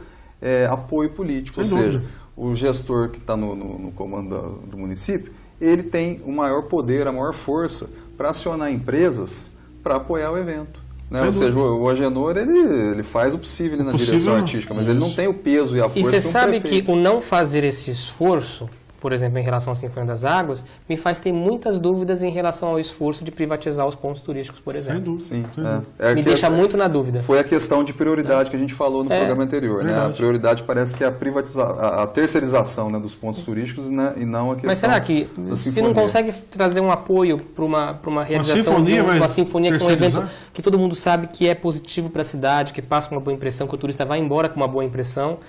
apoio político. Sem ou dúvida. seja, o gestor que está no comando do município, ele tem o maior poder, a maior força para acionar empresas para apoiar o evento. Né? Ou seja, o Agenor ele faz o possível na direção artística, mas ele não tem o peso e a força E você que um sabe prefeito. que o não fazer esse esforço, por exemplo, em relação à Sinfonia das Águas, me faz ter muitas dúvidas em relação ao esforço de privatizar os pontos turísticos, por exemplo. Sem dúvida. Sim, sem dúvida. Me deixa muito na dúvida. Foi a questão de prioridade que a gente falou no programa anterior. Né? A Verdade. prioridade parece que é a terceirização, né, dos pontos turísticos, né, e não a questão Mas será que da se sinfonia. não consegue trazer um apoio para uma realização sinfonia de vai uma sinfonia, que é um evento terceirizar? que todo mundo sabe que é positivo para a cidade, que passa uma boa impressão, que o turista vai embora com uma boa impressão.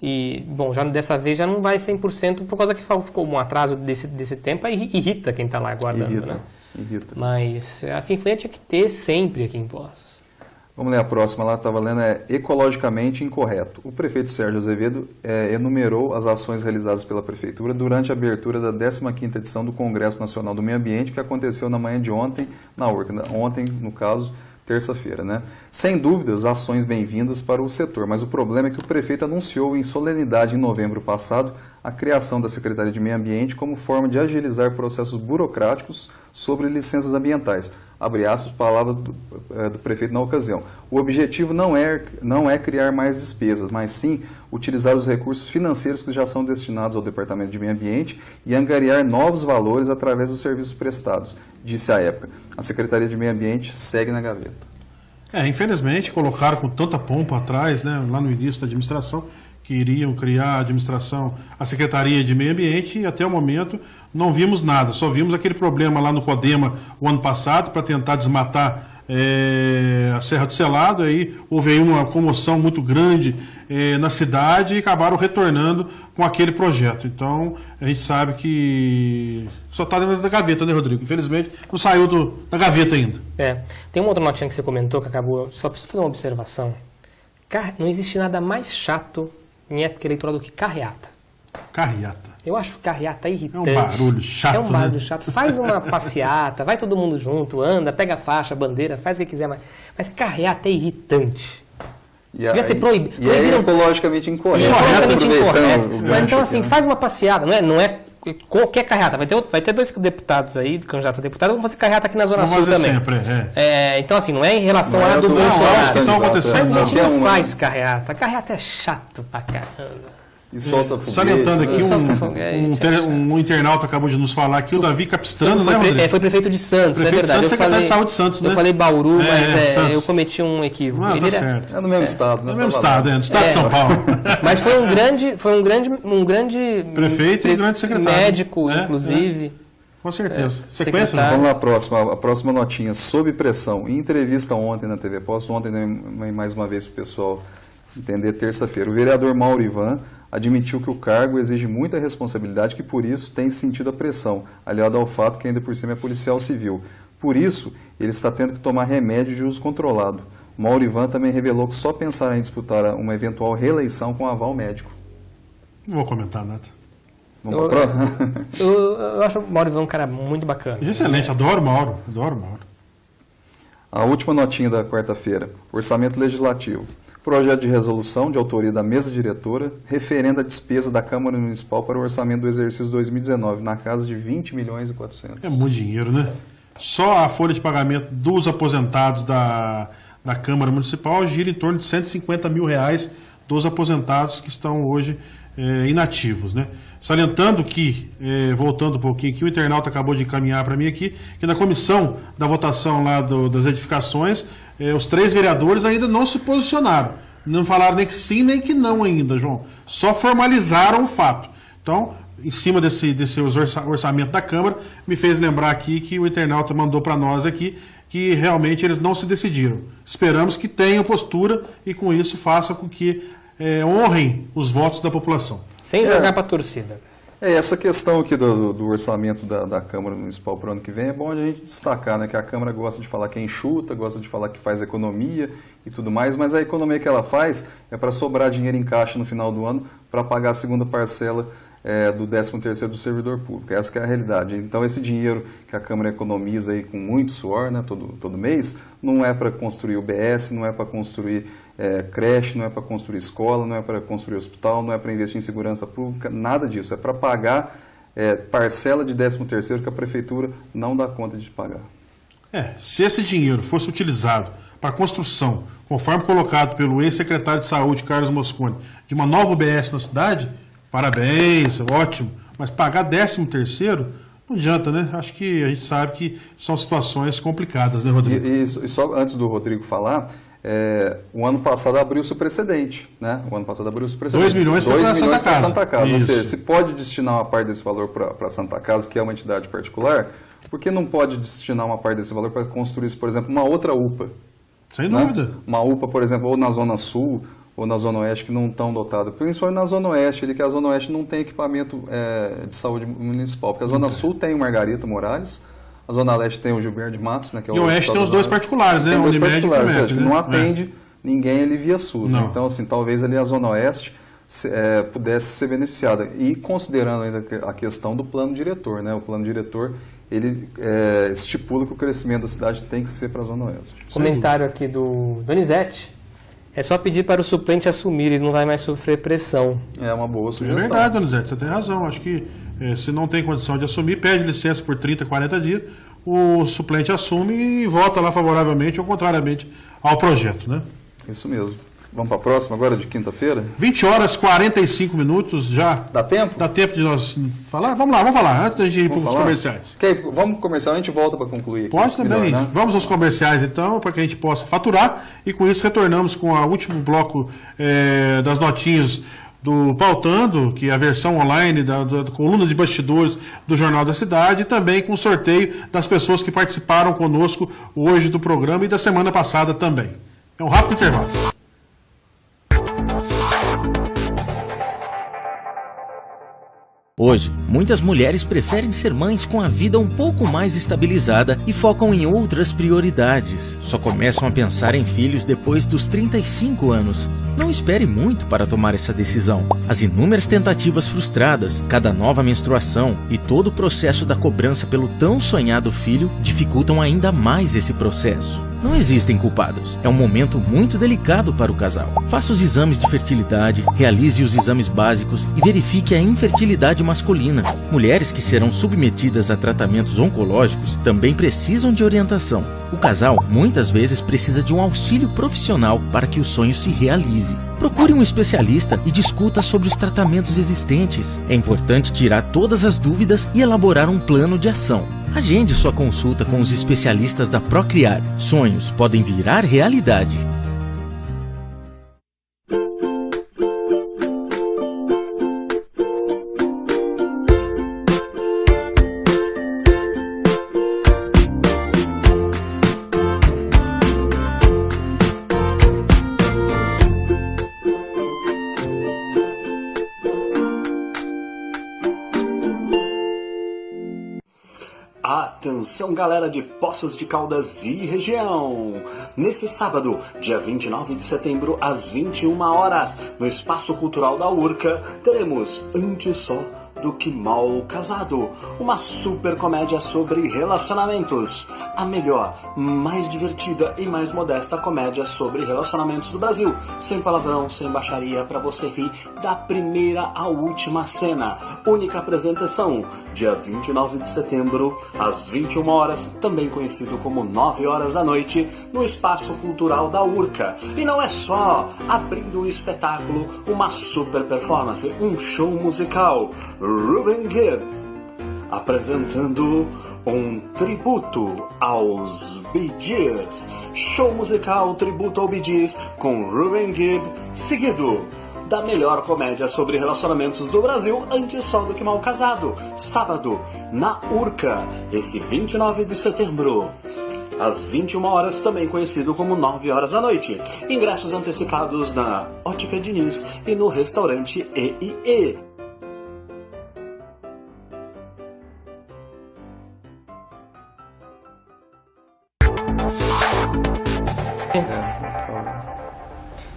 E, bom, já dessa vez já não vai 100%, por causa que ficou um atraso desse tempo, aí irrita quem está lá aguardando, né? Irrita. Mas a sinfonia tinha que ter sempre aqui em Poços. Vamos ler a próxima lá, estava lendo, ecologicamente incorreto. O prefeito Sérgio Azevedo enumerou as ações realizadas pela Prefeitura durante a abertura da 15ª edição do Congresso Nacional do Meio Ambiente, que aconteceu na manhã de ontem, na URCA. Ontem, no caso, terça-feira, né? Sem dúvidas, ações bem-vindas para o setor, mas o problema é que o prefeito anunciou em solenidade em novembro passado a criação da Secretaria de Meio Ambiente como forma de agilizar processos burocráticos sobre licenças ambientais. Abre aspas, palavras do prefeito na ocasião. O objetivo não é criar mais despesas, mas sim utilizar os recursos financeiros que já são destinados ao Departamento de Meio Ambiente e angariar novos valores através dos serviços prestados, disse à época. A Secretaria de Meio Ambiente segue na gaveta. Infelizmente, colocaram com tanta pompa atrás, né, lá no início da administração, que iriam criar a Secretaria de Meio Ambiente, e até o momento não vimos nada. Só vimos aquele problema lá no CODEMA o ano passado, para tentar desmatar a Serra do Selado. Aí houve aí uma comoção muito grande na cidade e acabaram retornando com aquele projeto. Então, a gente sabe que só está dentro da gaveta, né, Rodrigo? Infelizmente, não saiu da gaveta ainda. Tem uma outra notinha que você comentou que acabou. Só preciso fazer uma observação. Não existe nada mais chato em época eleitoral do que carreata. Carreata. Eu acho carreata irritante. É um barulho chato, É um barulho né? chato. Faz uma passeata, vai todo mundo junto, anda, pega a faixa, bandeira, faz o que quiser, mas carreata é irritante. Devia ser proibido. E é ecologicamente incorreto. Mas então, assim, faz uma passeada, não é qualquer carreata. Vai ter 2 deputados aí, candidatos a deputado, vão fazer carreata aqui na Zona Sul também. Sempre, então, assim, não é em relação à do Bolsonaro. Bolsonaro. acontecendo. A gente não faz carreata. Carreata é chato pra caramba. E solta foguete. Salientando aqui, foguete, um internauta acabou de nos falar aqui, o Davi Capistrano, né, Rodrigo? Foi prefeito de Santos, prefeito é verdade. De Santos, secretário de Saúde de Santos, né? Eu falei Bauru, mas eu cometi um equívoco. Tá certo. É no mesmo estado, né? No mesmo estado, no estado de São Paulo. Mas foi um grande prefeito e um grande secretário. Médico, inclusive. Com certeza. Sequência, Vamos lá, a próxima notinha. Sob pressão. Em entrevista ontem na TV Posto, ontem mais uma vez para o pessoal entender, terça-feira, o vereador Mauro Ivan admitiu que o cargo exige muita responsabilidade, que por isso tem sentido a pressão, aliado ao fato que ainda por cima é policial civil. Por isso, ele está tendo que tomar remédio de uso controlado. Mauro Ivan também revelou que só pensará em disputar uma eventual reeleição com aval médico. Não vou comentar nada. Vamos para a próxima? Eu acho o Mauro Ivan um cara muito bacana. Excelente, adoro o Mauro. A última notinha da quarta-feira, orçamento legislativo. Projeto de resolução de autoria da mesa diretora referenda a despesa da Câmara Municipal para o orçamento do exercício 2019, na casa de 20 milhões e 400. É muito dinheiro, né? Só a folha de pagamento dos aposentados da Câmara Municipal gira em torno de R$150 mil dos aposentados que estão hoje inativos, né? Salientando que, voltando um pouquinho aqui, o internauta acabou de encaminhar para mim aqui, que na comissão da votação lá das edificações, os 3 vereadores ainda não se posicionaram. Não falaram nem que sim, nem que não ainda, João. Só formalizaram o fato. Então, em cima desse orçamento da Câmara, me fez lembrar aqui que o internauta mandou para nós aqui que realmente eles não se decidiram. Esperamos que tenham postura e com isso faça com que honrem os votos da população. Sem jogar para a torcida. Essa questão aqui do orçamento da Câmara Municipal para o ano que vem é bom a gente destacar, né, que a Câmara gosta de falar que é enxuta, gosta de falar que faz economia e tudo mais, mas a economia que ela faz é para sobrar dinheiro em caixa no final do ano para pagar a segunda parcela do 13º do servidor público. Essa que é a realidade. Então, esse dinheiro que a Câmara economiza aí com muito suor, né, todo mês, não é para construir UBS, não é para construir creche, não é para construir escola, não é para construir hospital, não é para investir em segurança pública, nada disso. É para pagar parcela de 13º que a Prefeitura não dá conta de pagar. Se esse dinheiro fosse utilizado para a construção, conforme colocado pelo ex-secretário de Saúde, Carlos Mosconi, de uma nova UBS na cidade, parabéns, ótimo. Mas pagar 13º, não adianta, né? Acho que a gente sabe que são situações complicadas, né, Rodrigo? E só antes do Rodrigo falar, o ano passado abriu-se o precedente, né? O ano passado abriu-se o precedente. 2 milhões foi para Santa Casa. Ou seja, se pode destinar uma parte desse valor para a Santa Casa, que é uma entidade particular, por que não pode destinar uma parte desse valor para construir, por exemplo, uma outra UPA? Sem dúvida. Uma UPA, por exemplo, ou na Zona Sul, ou na Zona Oeste, que não estão dotadas. Principalmente na Zona Oeste, que a Zona Oeste não tem equipamento de saúde municipal. Porque a Zona Sul tem o Margarita Morales, a Zona Leste tem o Gilberto de Matos, né, que é o e o Oeste tem os 2 particulares, né? Tem 2 particulares, ou seja, né? que não atende ninguém ali via SUS. Né? Então, assim, talvez ali a Zona Oeste pudesse ser beneficiada. E considerando ainda a questão do plano diretor, né? O plano diretor, ele estipula que o crescimento da cidade tem que ser para a Zona Oeste. Comentário aqui do Donizete. É só pedir para o suplente assumir, ele não vai mais sofrer pressão. É uma boa É sugestão. verdade, Donizete, você tem razão. Acho que se não tem condição de assumir, pede licença por 30, 40 dias, o suplente assume e vota lá favoravelmente ou contrariamente ao projeto, né? Isso mesmo. Vamos para a próxima agora, de quinta-feira? 20 horas 45 minutos já. Dá tempo? Dá tempo de nós falar? Vamos lá, vamos falar, antes da gente ir para os comerciais. Ok, vamos pro comercial, a gente volta para concluir. Pode também. Melhor, né? Vamos aos comerciais então, para que a gente possa faturar. E com isso retornamos com o último bloco das notinhas do Pautando, que é a versão online da coluna de bastidores do Jornal da Cidade, e também com o sorteio das pessoas que participaram conosco hoje do programa e da semana passada também. É um rápido intervalo. Hoje, muitas mulheres preferem ser mães com a vida um pouco mais estabilizada e focam em outras prioridades. Só começam a pensar em filhos depois dos 35 anos. Não espere muito para tomar essa decisão. As inúmeras tentativas frustradas, cada nova menstruação e todo o processo da cobrança pelo tão sonhado filho dificultam ainda mais esse processo. Não existem culpados. É um momento muito delicado para o casal. Faça os exames de fertilidade, realize os exames básicos e verifique a infertilidade masculina. Mulheres que serão submetidas a tratamentos oncológicos também precisam de orientação. O casal muitas vezes precisa de um auxílio profissional para que o sonho se realize. Procure um especialista e discuta sobre os tratamentos existentes. É importante tirar todas as dúvidas e elaborar um plano de ação. Agende sua consulta com os especialistas da Procriar. Sonhos podem virar realidade. Atenção, galera de Poços de Caldas e região! Nesse sábado, dia 29 de setembro, às 21 horas, no Espaço Cultural da Urca, teremos Antes Só do Que Mal Casado, uma super comédia sobre relacionamentos. A melhor, mais divertida e mais modesta comédia sobre relacionamentos do Brasil. Sem palavrão, sem baixaria, pra você rir da primeira à última cena. Única apresentação, dia 29 de setembro, às 21 horas, também conhecido como 9 horas da noite, no Espaço Cultural da Urca. E não é só, abrindo o espetáculo, uma super performance, um show musical. Ruben Gibb, apresentando um tributo aos Bee Gees. Show musical tributo ao Bee Gees com Ruben Gibb, seguido da melhor comédia sobre relacionamentos do Brasil, Antes Só do Que Mal Casado. Sábado, na Urca, esse 29 de setembro. Às 21 horas, também conhecido como 9 horas da noite. Ingressos antecipados na Ótica Diniz e no restaurante E&E.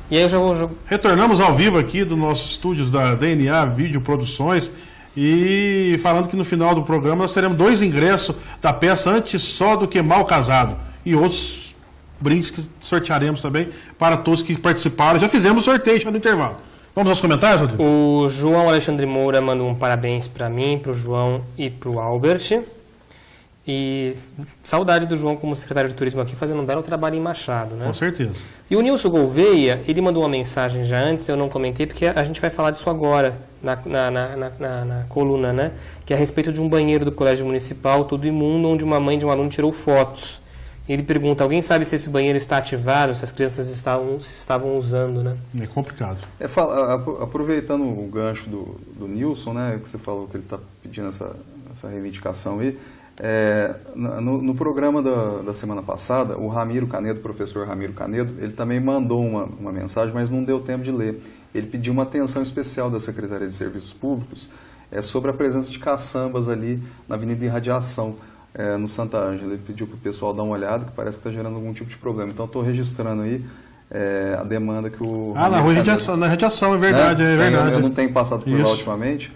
E aí eu já vou... Retornamos ao vivo aqui dos nossos estúdios da DNA Vídeo Produções e falando que no final do programa nós teremos 2 ingressos da peça Antes Só do Que Mal Casado e outros brindes que sortearemos também para todos que participaram. Já fizemos sorteio já no intervalo. Vamos aos comentários, Rodrigo? O João Alexandre Moura mandou um parabéns para mim, para o João e para o Albert. E saudade do João como secretário de turismo aqui, fazendo um belo trabalho em Machado, né? Com certeza. E o Nilson Gouveia, ele mandou uma mensagem já antes, eu não comentei, porque a gente vai falar disso agora, na coluna, né? Que é a respeito de um banheiro do colégio municipal, todo imundo, onde uma mãe de um aluno tirou fotos. E ele pergunta, alguém sabe se esse banheiro está ativado, se as crianças estavam usando, né? É complicado. Aproveitando o gancho do Nilson, né? Que você falou que ele está pedindo essa reivindicação aí. No programa da semana passada, o Ramiro Canedo, o professor Ramiro Canedo, ele também mandou uma mensagem, mas não deu tempo de ler. Ele pediu uma atenção especial da Secretaria de Serviços Públicos sobre a presença de caçambas ali na Avenida Irradiação, no Santa Ângela. Ele pediu para o pessoal dar uma olhada, que parece que está gerando algum tipo de problema. Então, estou registrando aí a demanda que o... na radiação, é verdade, é verdade. Eu não tenho passado por lá ultimamente,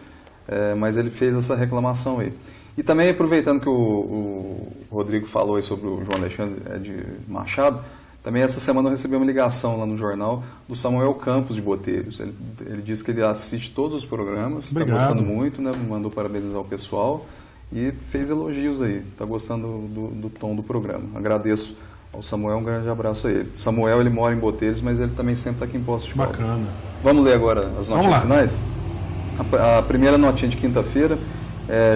mas ele fez essa reclamação aí. E também aproveitando que o Rodrigo falou aí sobre o João Alexandre de Machado, também essa semana eu recebi uma ligação lá no jornal do Samuel Campos de Botelhos. Ele disse que ele assiste todos os programas, está gostando muito, né? Mandou parabenizar o pessoal e fez elogios aí, está gostando do tom do programa. Agradeço ao Samuel, um grande abraço a ele. O Samuel, ele mora em Botelhos, mas ele também sempre está aqui em Poços de Caldas. Bacana. Vamos ler agora as notinhas finais? A primeira notinha de quinta-feira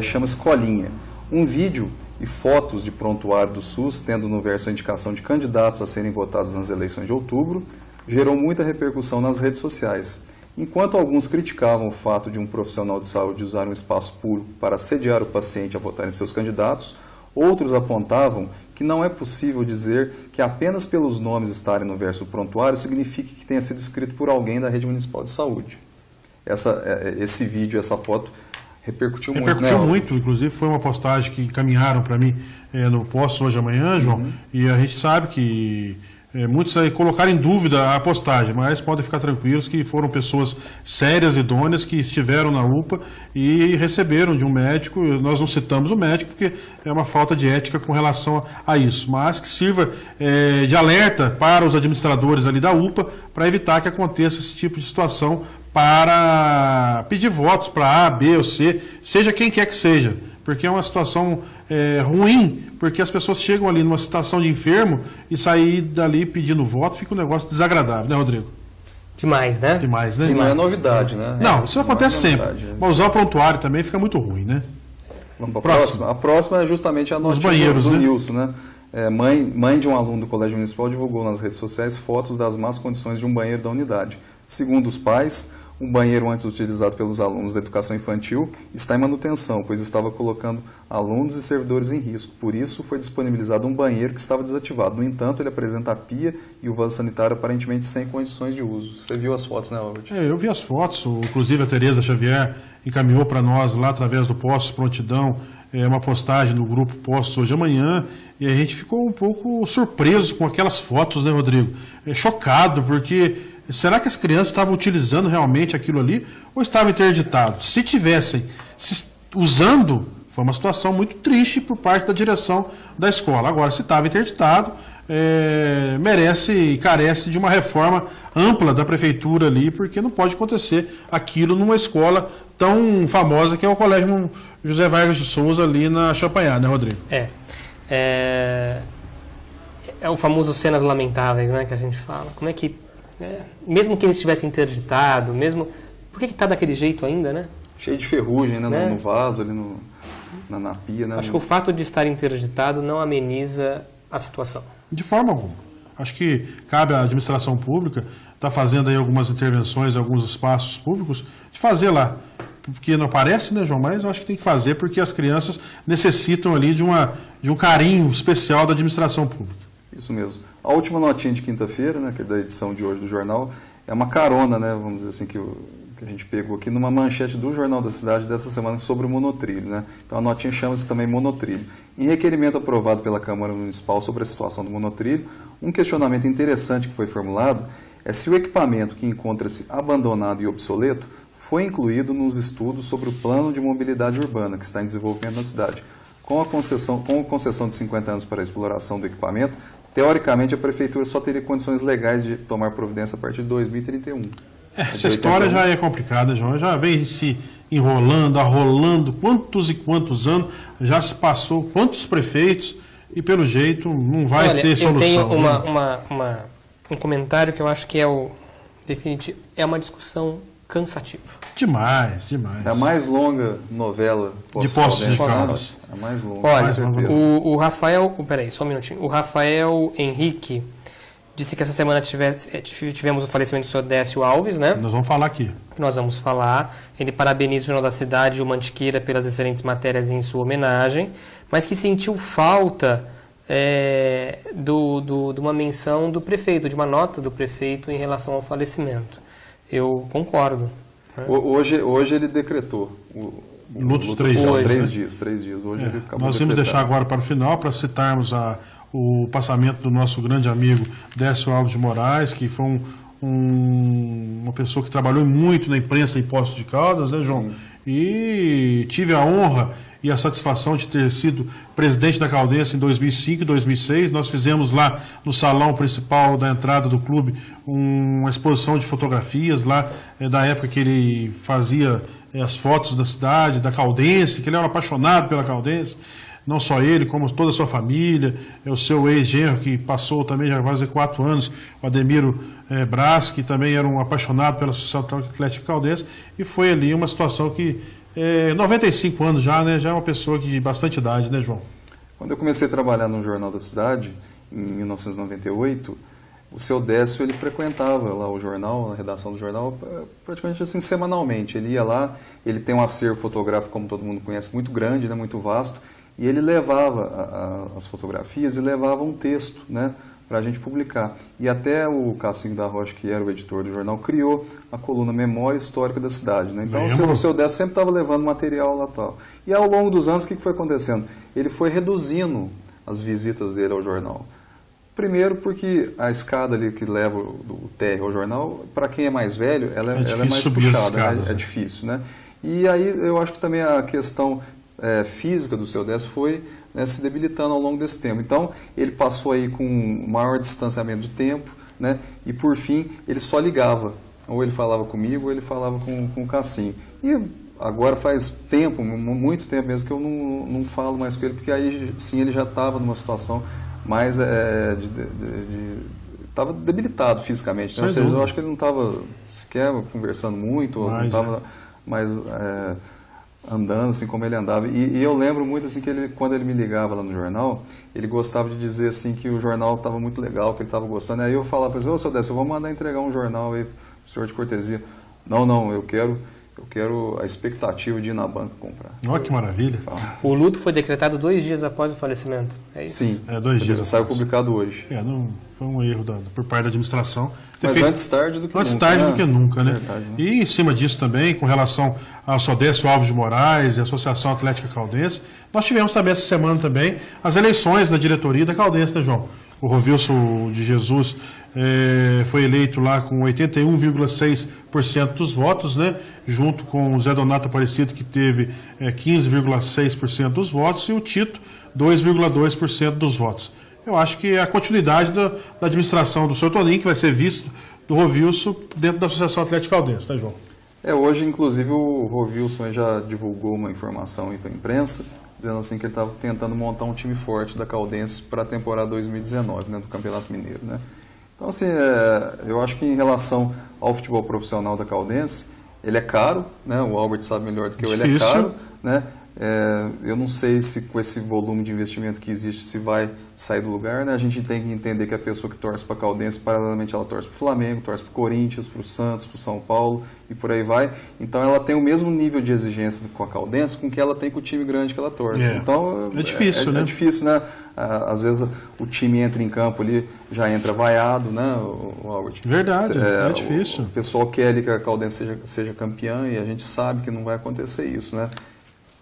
chama-se Colinha. Um vídeo e fotos de prontuário do SUS, tendo no verso a indicação de candidatos a serem votados nas eleições de outubro, gerou muita repercussão nas redes sociais. Enquanto alguns criticavam o fato de um profissional de saúde usar um espaço público para assediar o paciente a votar em seus candidatos, outros apontavam que não é possível dizer que apenas pelos nomes estarem no verso do prontuário signifique que tenha sido escrito por alguém da Rede Municipal de Saúde. Esse vídeo, essa foto repercutiu muito. Repercutiu muito, inclusive foi uma postagem que encaminharam para mim no Poços hoje amanhã, João, e a gente sabe que muitos aí colocaram em dúvida a postagem, mas podem ficar tranquilos que foram pessoas sérias, idôneas, que estiveram na UPA e receberam de um médico. Nós não citamos o médico porque é uma falta de ética com relação a isso, mas que sirva de alerta para os administradores ali da UPA para evitar que aconteça esse tipo de situação, para pedir votos para A, B ou C, seja quem quer que seja, porque é uma situação ruim, porque as pessoas chegam ali numa situação de enfermo e sair dali pedindo voto fica um negócio desagradável, né, Rodrigo? Demais, né? Demais, né? E não é novidade, né? Não, isso acontece sempre. Mas usar o prontuário também fica muito ruim, né? Vamos para a próxima. A próxima é justamente a notícia do Nilson, né? Mãe de um aluno do Colégio Municipal divulgou nas redes sociais fotos das más condições de um banheiro da unidade. Segundo os pais, um banheiro antes utilizado pelos alunos da educação infantil está em manutenção, pois estava colocando alunos e servidores em risco. Por isso, foi disponibilizado um banheiro que estava desativado. No entanto, ele apresenta a pia e o vaso sanitário aparentemente sem condições de uso. Você viu as fotos, né, Albert? Eu vi as fotos. Inclusive, a Tereza Xavier encaminhou para nós lá através do Poços Prontidão uma postagem no grupo Poços hoje amanhã, e a gente ficou um pouco surpreso com aquelas fotos, né, Rodrigo? Chocado, porque será que as crianças estavam utilizando realmente aquilo ali ou estavam interditados? Se tivessem usando, foi uma situação muito triste por parte da direção da escola. Agora, se estava interditado, merece e carece de uma reforma ampla da prefeitura ali, porque não pode acontecer aquilo numa escola tão famosa que é o Colégio José Vargas de Souza ali na Champanhar, né, Rodrigo? É o famoso cenas lamentáveis, né, que a gente fala. Como é que mesmo que ele estivesse interditado, por que está daquele jeito ainda, né? Cheio de ferrugem, né? No vaso, ali na pia, né? Acho que o fato de estar interditado não ameniza a situação. De forma alguma. Acho que cabe à administração pública estar fazendo aí algumas intervenções em alguns espaços públicos, de fazer lá. Porque não aparece, né, João? Mas eu acho que tem que fazer porque as crianças necessitam ali de um carinho especial da administração pública. Isso mesmo. A última notinha de quinta-feira, né, que é da edição de hoje do jornal, é uma carona, né, vamos dizer assim, que a gente pegou aqui numa manchete do Jornal da Cidade dessa semana sobre o monotrilho, né? Então a notinha chama-se também monotrilho. Em requerimento aprovado pela Câmara Municipal sobre a situação do monotrilho, um questionamento interessante que foi formulado é se o equipamento que encontra-se abandonado e obsoleto foi incluído nos estudos sobre o plano de mobilidade urbana que está em desenvolvimento na cidade. Com a concessão de 50 anos para a exploração do equipamento, teoricamente a Prefeitura só teria condições legais de tomar providência a partir de 2031. Essa história já é complicada, João. Já vem se enrolando, arrolando, quantos e quantos anos, já se passou quantos prefeitos e pelo jeito não vai ter solução. Eu tenho um comentário que eu acho que é o definitivo. É uma discussão cansativa. Demais, demais. É a mais longa novela de Poços de Caldas. É a mais longa. Olha, o Rafael... Peraí, só um minutinho. O Rafael Henrique disse que essa semana tivemos o falecimento do senhor Décio Alves, né? Nós vamos falar aqui. Nós vamos falar. Ele parabeniza o Jornal da Cidade e o Mantiqueira pelas excelentes matérias em sua homenagem, mas que sentiu falta de uma menção do prefeito, de uma nota do prefeito em relação ao falecimento. Eu concordo. Né? Hoje ele decretou o luto de 3 dias. 3 dias. Hoje ele acabou Nós vamos deixar agora para o final, para citarmos o passamento do nosso grande amigo Décio Alves de Moraes, que foi uma pessoa que trabalhou muito na imprensa em Poços de Caldas, né, João? Sim. e tive a honra e a satisfação de ter sido presidente da Caldense em 2005 e 2006. Nós fizemos lá no salão principal da entrada do clube uma exposição de fotografias lá da época que ele fazia as fotos da cidade, da Caldense, que ele era apaixonado pela Caldense. Não só ele, como toda a sua família, o seu ex-genro, que passou também já quase 4 anos, o Ademiro Braz, que também era um apaixonado pela Associação Atlética Caldense, e foi ali uma situação que, 95 anos já, né, já é uma pessoa de bastante idade, né, João? Quando eu comecei a trabalhar no Jornal da Cidade, em 1998, o seu Décio, ele frequentava lá o jornal, a redação do jornal, praticamente assim, semanalmente. Ele ia lá, ele tem um acervo fotográfico, como todo mundo conhece, muito grande, né, muito vasto, e ele levava as fotografias e levava um texto, né, para a gente publicar. E até o Cassinho da Rocha, que era o editor do jornal, criou a coluna Memória Histórica da Cidade. Né? Então o seu Décio sempre estava levando material lá tal. E ao longo dos anos, o que foi acontecendo? Ele foi reduzindo as visitas dele ao jornal. Primeiro porque a escada ali que leva do térreo ao jornal, para quem é mais velho, ela é mais puxada, né? É difícil. Né? E aí eu acho que também a questão física do seu Décio foi, né, se debilitando ao longo desse tempo. Então, ele passou aí com um maior distanciamento de tempo, né, e por fim, ele só ligava. Ou ele falava comigo, ou ele falava com o Cassim. E agora faz tempo, muito tempo mesmo, que eu não falo mais com ele, porque aí sim ele já estava numa situação mais estava debilitado fisicamente. Né? Ou seja, eu acho que ele não estava sequer conversando muito, ou não estava mais andando assim como ele andava. E eu lembro muito assim que ele, quando ele me ligava lá no jornal, ele gostava de dizer assim que o jornal estava muito legal, que ele estava gostando. Aí eu falava para ele: ô, seu Décio, eu vou mandar entregar um jornal aí pro senhor de cortesia. Não, eu quero a expectativa de ir na banca comprar. Olha que maravilha. O luto foi decretado 2 dias após o falecimento, é isso? Sim, 2 dias. Saiu publicado hoje. Não, foi um erro por parte da administração. Mas antes tarde do que nunca. Antes tarde do que nunca, né? Verdade, né? E em cima disso também, com relação ao Sodécio Alves de Moraes e a Associação Atlética Caldense, nós tivemos também essa semana também as eleições da diretoria da Caldense, né, João? O Rovilson de Jesus foi eleito lá com 81,6% dos votos, né? Junto com o Zé Donato Aparecido, que teve 15,6% dos votos, e o Tito, 2,2% dos votos. Eu acho que é a continuidade da administração do Sr. Toninho, que vai ser visto do Rovilson dentro da Associação Atlética Caldense, tá, João? Hoje, inclusive, o Rovilson já divulgou uma informação para a imprensa, dizendo assim que ele estava tentando montar um time forte da Caldense para a temporada 2019, né, do Campeonato Mineiro, né? Então, assim, eu acho que em relação ao futebol profissional da Caldense, ele é caro, né? O Albert sabe melhor do que eu, ele é caro, né? Eu não sei se com esse volume de investimento que existe, se vai sair do lugar, né? A gente tem que entender que a pessoa que torce para a Caldense, paralelamente ela torce para o Flamengo, torce para o Corinthians, para o Santos, para o São Paulo e por aí vai. Então ela tem o mesmo nível de exigência com a Caldense com que ela tem com o time grande que ela torce. Então é difícil, né? É difícil, né? Às vezes o time entra em campo ali, já entra vaiado, né, o Albert? Verdade, é difícil. O pessoal quer ali que a Caldense seja campeã e a gente sabe que não vai acontecer isso, né?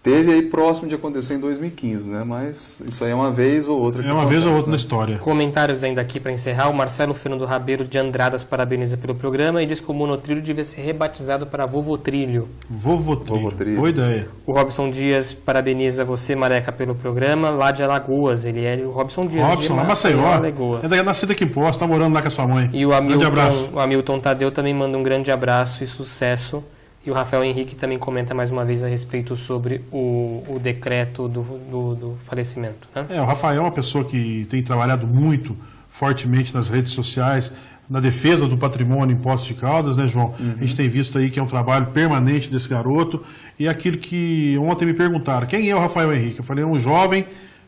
Teve aí próximo de acontecer em 2015, né? Mas isso aí é uma vez ou outra. Uma vez ou outra na história. Comentários ainda aqui para encerrar. O Marcelo Fernando Rabeiro de Andradas parabeniza pelo programa e diz que o monotrilho devia ser rebatizado para Vovotrilho. Vovotrilho. Boa ideia. O Robson Dias parabeniza você, Mareca, pelo programa, lá de Alagoas. Ele é o Robson Dias. Robson, lá Maceió. É nascido aqui em Poço, está morando lá com a sua mãe. E o Hamilton Tadeu também manda um grande abraço e sucesso. E o Rafael Henrique também comenta mais uma vez a respeito sobre o decreto do falecimento. Né? O Rafael é uma pessoa que tem trabalhado muito fortemente nas redes sociais, na defesa do patrimônio em Poços de Caldas, né, João? A gente tem visto aí que é um trabalho permanente desse garoto. E aquilo que ontem me perguntaram, quem é o Rafael Henrique? Eu falei, é um jovem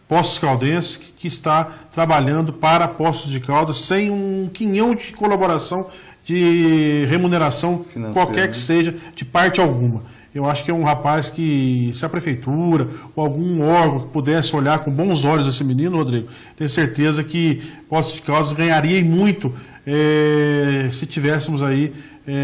Poços Caldense que está trabalhando para Poços de Caldas sem um quinhão de colaboração, de remuneração financeira, qualquer que seja, de parte alguma. Eu acho que é um rapaz que, se a prefeitura ou algum órgão que pudesse olhar com bons olhos esse menino, Rodrigo, tenho certeza que Poços de Caldas ganharia muito se tivéssemos aí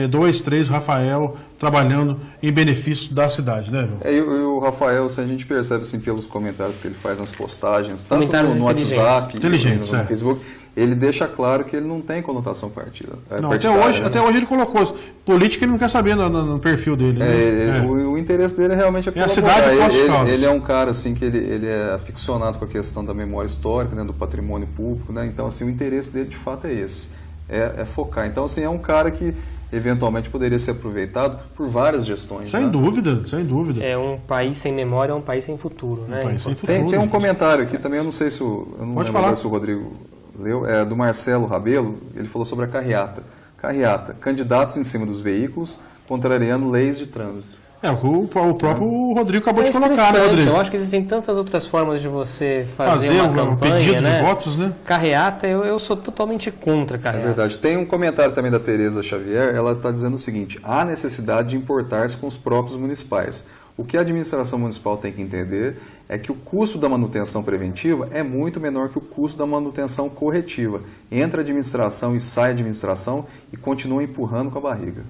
2, 3 Rafael trabalhando em benefício da cidade, né, João? E o Rafael, se a gente percebe assim, pelos comentários que ele faz nas postagens, tanto Comentários no WhatsApp, inteligentes, no Facebook, ele deixa claro que ele não tem conotação partidária. Não, até hoje ele colocou. Política ele não quer saber no perfil dele. Né? O interesse dele realmente é a cidade de Poços de Caldas. Ele é um cara assim, que ele é aficionado com a questão da memória histórica, né, do patrimônio público. Né? Então, assim, o interesse dele de fato é esse. É focar. Então, assim, é um cara que eventualmente poderia ser aproveitado por várias gestões. Sem dúvida, sem dúvida. É um país sem memória, é um país sem futuro. Né? País sem futuro. Tem um comentário aqui também, eu não sei se eu não Pode lembro falar. se o Rodrigo leu, do Marcelo Rabelo, ele falou sobre a carreata. Carreata, candidatos em cima dos veículos, contrariando leis de trânsito. O próprio Rodrigo acabou de colocar, né, interessante. Rodrigo? Eu acho que existem tantas outras formas de você fazer uma um campanha, pedido né? de votos, né? Carreata, eu sou totalmente contra É carreata. verdade. Tem um comentário também da Tereza Xavier, ela está dizendo o seguinte: há necessidade de importar-se com os próprios municipais. O que a administração municipal tem que entender é que o custo da manutenção preventiva é muito menor que o custo da manutenção corretiva. Entra a administração e sai a administração e continua empurrando com a barriga.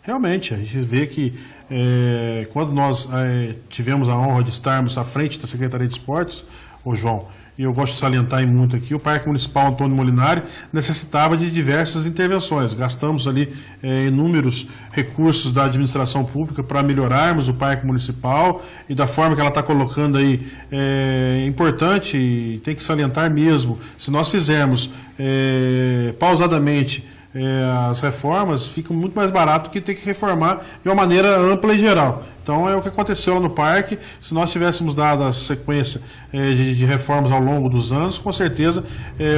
Realmente, a gente vê que quando nós tivemos a honra de estarmos à frente da Secretaria de Esportes, ô João, e eu gosto de salientar muito aqui, o Parque Municipal Antônio Molinari necessitava de diversas intervenções. Gastamos ali inúmeros recursos da administração pública para melhorarmos o Parque Municipal, e da forma que ela está colocando aí, é importante e tem que salientar mesmo. Se nós fizermos pausadamente as reformas, fica muito mais barato que ter que reformar de uma maneira ampla e geral. Então é o que aconteceu lá no parque. Se nós tivéssemos dado a sequência de reformas ao longo dos anos, com certeza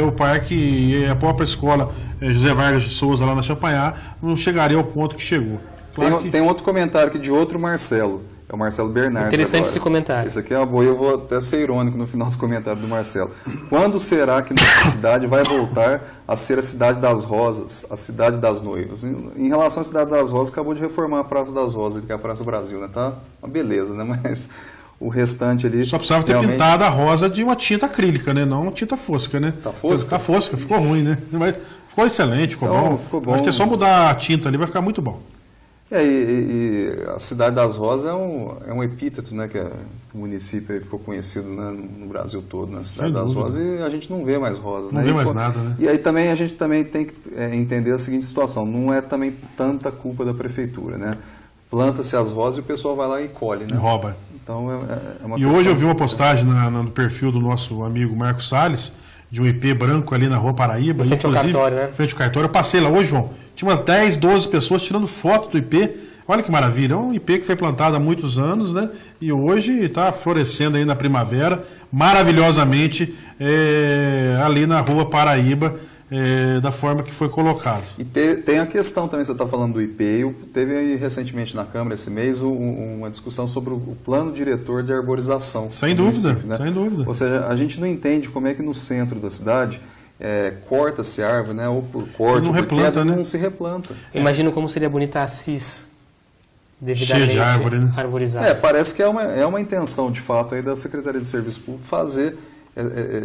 o parque e a própria escola José Vargas de Souza lá na Champanhar não chegaria ao ponto que chegou. Claro Tem outro comentário aqui de outro Marcelo. É o Marcelo Bernardes. Interessante agora. esse comentário. Esse aqui é uma boa, eu vou até ser irônico no final do comentário do Marcelo. Quando será que nossa cidade vai voltar a ser a cidade das rosas, a cidade das noivas? Em relação à cidade das rosas, acabou de reformar a Praça das Rosas, que é a Praça Brasil, né? Tá uma beleza, né? Mas o restante ali... Só precisava ter pintado a rosa de uma tinta acrílica, né? Não tinta fosca, né? Tá fosca? Tá fosca, ficou ruim, né? Mas ficou excelente, ficou bom. Ficou bom. Acho que é só mudar a tinta ali, vai ficar muito bom. E a Cidade das Rosas é um epíteto, né, que o município aí ficou conhecido, né, no Brasil todo, na Cidade das Rosas, e a gente não vê mais rosas. Não vê mais nada, né? E aí também a gente também tem que entender a seguinte situação: não é também tanta culpa da prefeitura, né? Planta-se as rosas e o pessoal vai lá e colhe, né? E rouba. Então é uma E hoje eu vi uma postagem no perfil do nosso amigo Marcos Salles, de um IP branco ali na Rua Paraíba. Frente ao cartório, né? Frente ao cartório. Eu passei lá hoje, João. Tinha umas 10, 12 pessoas tirando foto do IP. Olha que maravilha. É um IP que foi plantado há muitos anos, né? E hoje está florescendo aí na primavera, maravilhosamente, ali na Rua Paraíba, da forma que foi colocado. E tem a questão também, você está falando do IP, teve aí recentemente na Câmara esse mês uma discussão sobre o plano diretor de arborização. Sem dúvida, né? Sem dúvida. Ou seja, a gente não entende como é que no centro da cidade corta-se árvore, né? Ou por corte, não ou por replanta, queda, né? não se replanta. Imagino como seria bonita a Assis, cheia de árvore, né? arborizada. Parece que é uma intenção, de fato, aí da Secretaria de Serviço Público fazer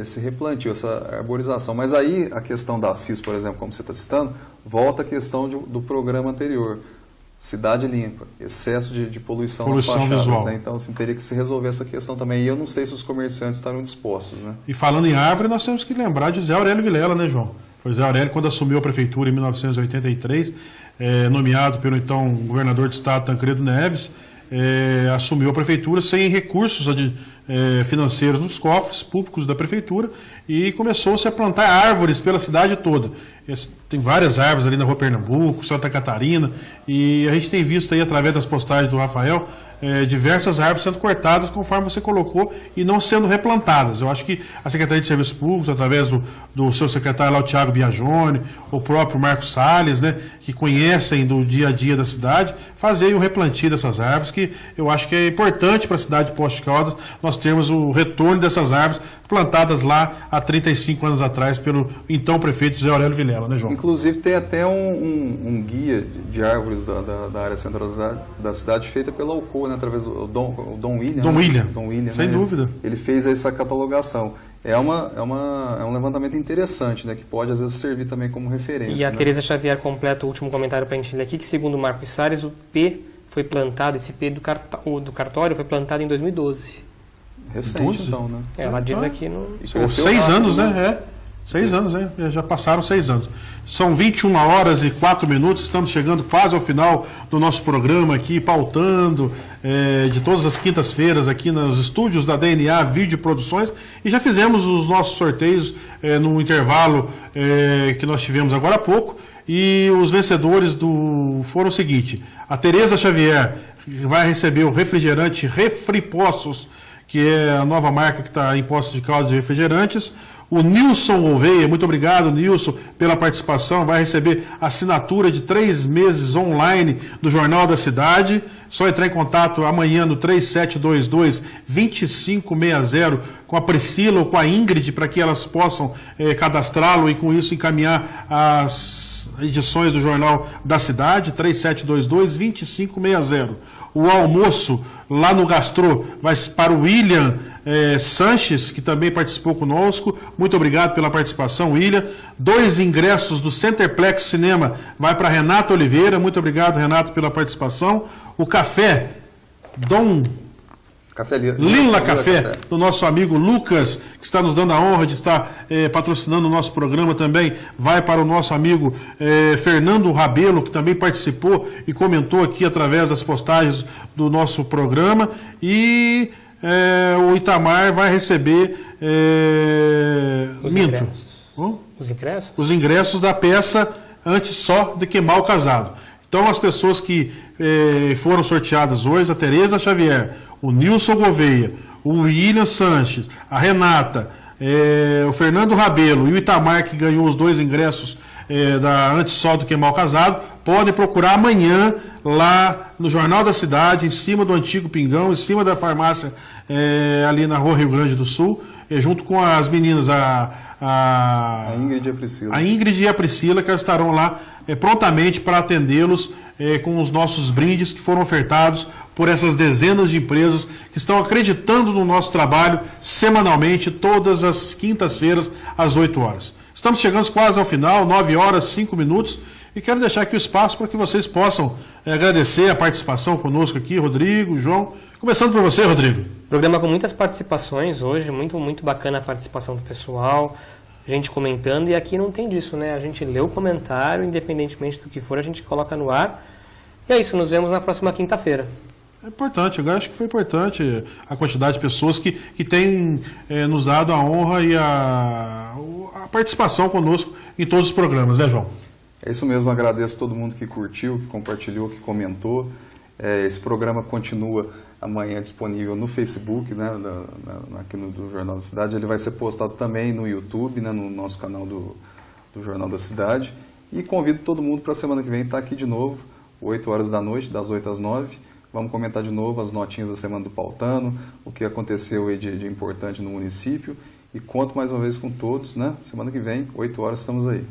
esse replantio, essa arborização. Mas aí a questão da Assis, por exemplo, como você está citando, volta à questão do programa anterior. Cidade limpa, excesso de poluição nas fachadas, visual. né? Então, assim, teria que se resolver essa questão também. E eu não sei se os comerciantes estarão dispostos, né? E falando em árvore, nós temos que lembrar de Zé Aurélio Vilela, né, João? Foi Zé Aurélio, quando assumiu a prefeitura em 1983, nomeado pelo então governador de estado Tancredo Neves, assumiu a prefeitura sem recursos financeiros nos cofres públicos da prefeitura e começou-se a plantar árvores pela cidade toda. Tem várias árvores ali na Rua Pernambuco, Santa Catarina, e a gente tem visto aí através das postagens do Rafael diversas árvores sendo cortadas conforme você colocou e não sendo replantadas. Eu acho que a Secretaria de Serviços Públicos, através do seu secretário lá, o Thiago Biagione, o próprio Marcos Salles, né, que conhecem do dia a dia da cidade, fazer o replantio dessas árvores, que eu acho que é importante para a cidade de Poços de Caldas nós nós termos o retorno dessas árvores plantadas lá há 35 anos atrás pelo então prefeito José Aurélio Vilela, né, João? Inclusive tem até um guia de árvores da área central da cidade feita pela Alcoa, né, através do Dom William. Dom William. Dom William, sem dúvida. Ele fez essa catalogação. É um levantamento interessante, né, que pode às vezes servir também como referência. E a né? Tereza Xavier completa o último comentário para a gente ler aqui, que segundo o Marcos Salles, o P foi plantado, esse P do cartório foi plantado em 2012. Recente, 12? então, né? Ela diz aqui no... Cresceu 6 rápido, anos, né? 6 anos, né? Já passaram 6 anos. São 21 horas e 4 minutos, estamos chegando quase ao final do nosso programa aqui, pautando de todas as quintas-feiras aqui nos estúdios da DNA Vídeo Produções, e já fizemos os nossos sorteios no intervalo que nós tivemos agora há pouco, e os vencedores foram o seguinte: a Tereza Xavier vai receber o refrigerante Refripostos, que é a nova marca que está em Poços de Caldas de refrigerantes. O Nilson Gouveia, muito obrigado, Nilson, pela participação, vai receber assinatura de 3 meses online do Jornal da Cidade. Só entrar em contato amanhã no 3722-2560 com a Priscila ou com a Ingrid, para que elas possam cadastrá-lo e com isso encaminhar as edições do Jornal da Cidade, 3722-2560. O almoço lá no Gastrô vai para o William Sanches, que também participou conosco. Muito obrigado pela participação, William. 2 ingressos do Centerplex Cinema vai para Renata Oliveira. Muito obrigado, Renato, pela participação. O café Lila Café, do nosso amigo Lucas, que está nos dando a honra de estar patrocinando o nosso programa também, vai para o nosso amigo Fernando Rabelo, que também participou e comentou aqui através das postagens do nosso programa. E o Itamar vai receber Os ingressos da peça Antes Só de Queimar o Casado. Então, as pessoas que foram sorteadas hoje, a Tereza Xavier, o Nilson Gouveia, o William Sanches, a Renata, o Fernando Rabelo e o Itamar, que ganhou os 2 ingressos da Antes Só do Queimar o Casado, podem procurar amanhã lá no Jornal da Cidade, em cima do antigo Pingão, em cima da farmácia ali na Rua Rio Grande do Sul, junto com as meninas, a Ingrid e a Priscila. A Ingrid e a Priscila, que elas estarão lá prontamente para atendê-los com os nossos brindes que foram ofertados por essas dezenas de empresas que estão acreditando no nosso trabalho semanalmente, todas as quintas-feiras, às 8 horas. Estamos chegando quase ao final, 9 horas, 5 minutos, e quero deixar aqui o espaço para que vocês possam agradecer a participação conosco aqui, Rodrigo, João. Começando por você, Rodrigo. Programa com muitas participações hoje, muito, muito bacana a participação do pessoal, gente comentando, e aqui não tem disso, né? A gente lê o comentário, independentemente do que for, a gente coloca no ar. E é isso, nos vemos na próxima quinta-feira. É importante, eu acho que foi importante a quantidade de pessoas que têm nos dado a honra e a participação conosco em todos os programas, né, João? É isso mesmo, agradeço a todo mundo que curtiu, que compartilhou, que comentou. Esse programa continua amanhã disponível no Facebook, né, aqui do Jornal da Cidade. Ele vai ser postado também no YouTube, né, no nosso canal do Jornal da Cidade. E convido todo mundo para a semana que vem estar aqui de novo, 8 horas da noite, das 8 às 9. Vamos comentar de novo as notinhas da Semana do Pautano, o que aconteceu aí de importante no município. E conto mais uma vez com todos, né? Semana que vem, 8 horas, estamos aí.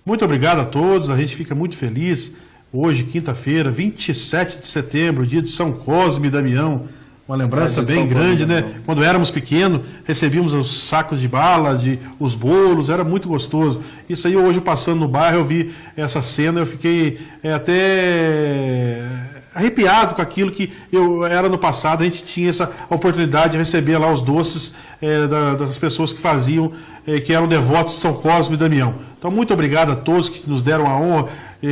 Muito obrigado a todos, a gente fica muito feliz. Hoje, quinta-feira, 27 de setembro, dia de São Cosme e Damião. Uma lembrança bem grande, né? Quando éramos pequenos, recebíamos os sacos de bala, os bolos, era muito gostoso. Isso aí, hoje, passando no bairro, eu vi essa cena, eu fiquei até arrepiado com aquilo que eu era no passado. A gente tinha essa oportunidade de receber lá os doces das pessoas que faziam, que eram devotos de São Cosme e Damião. Então, muito obrigado a todos que nos deram a honra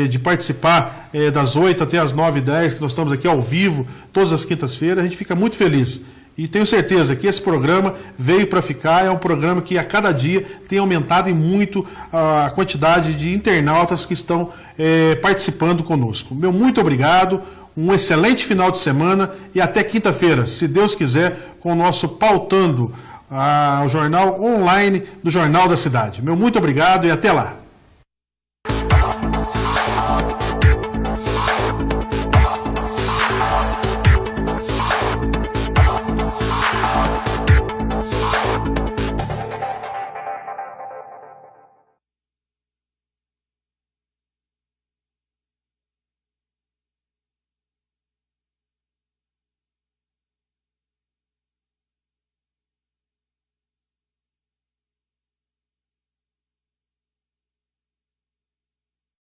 de participar das 8 até as 9h10, que nós estamos aqui ao vivo, todas as quintas-feiras. A gente fica muito feliz. E tenho certeza que esse programa veio para ficar, é um programa que a cada dia tem aumentado em muito a quantidade de internautas que estão participando conosco. Meu muito obrigado, um excelente final de semana e até quinta-feira, se Deus quiser, com o nosso Pautando, o jornal online do Jornal da Cidade. Meu muito obrigado e até lá.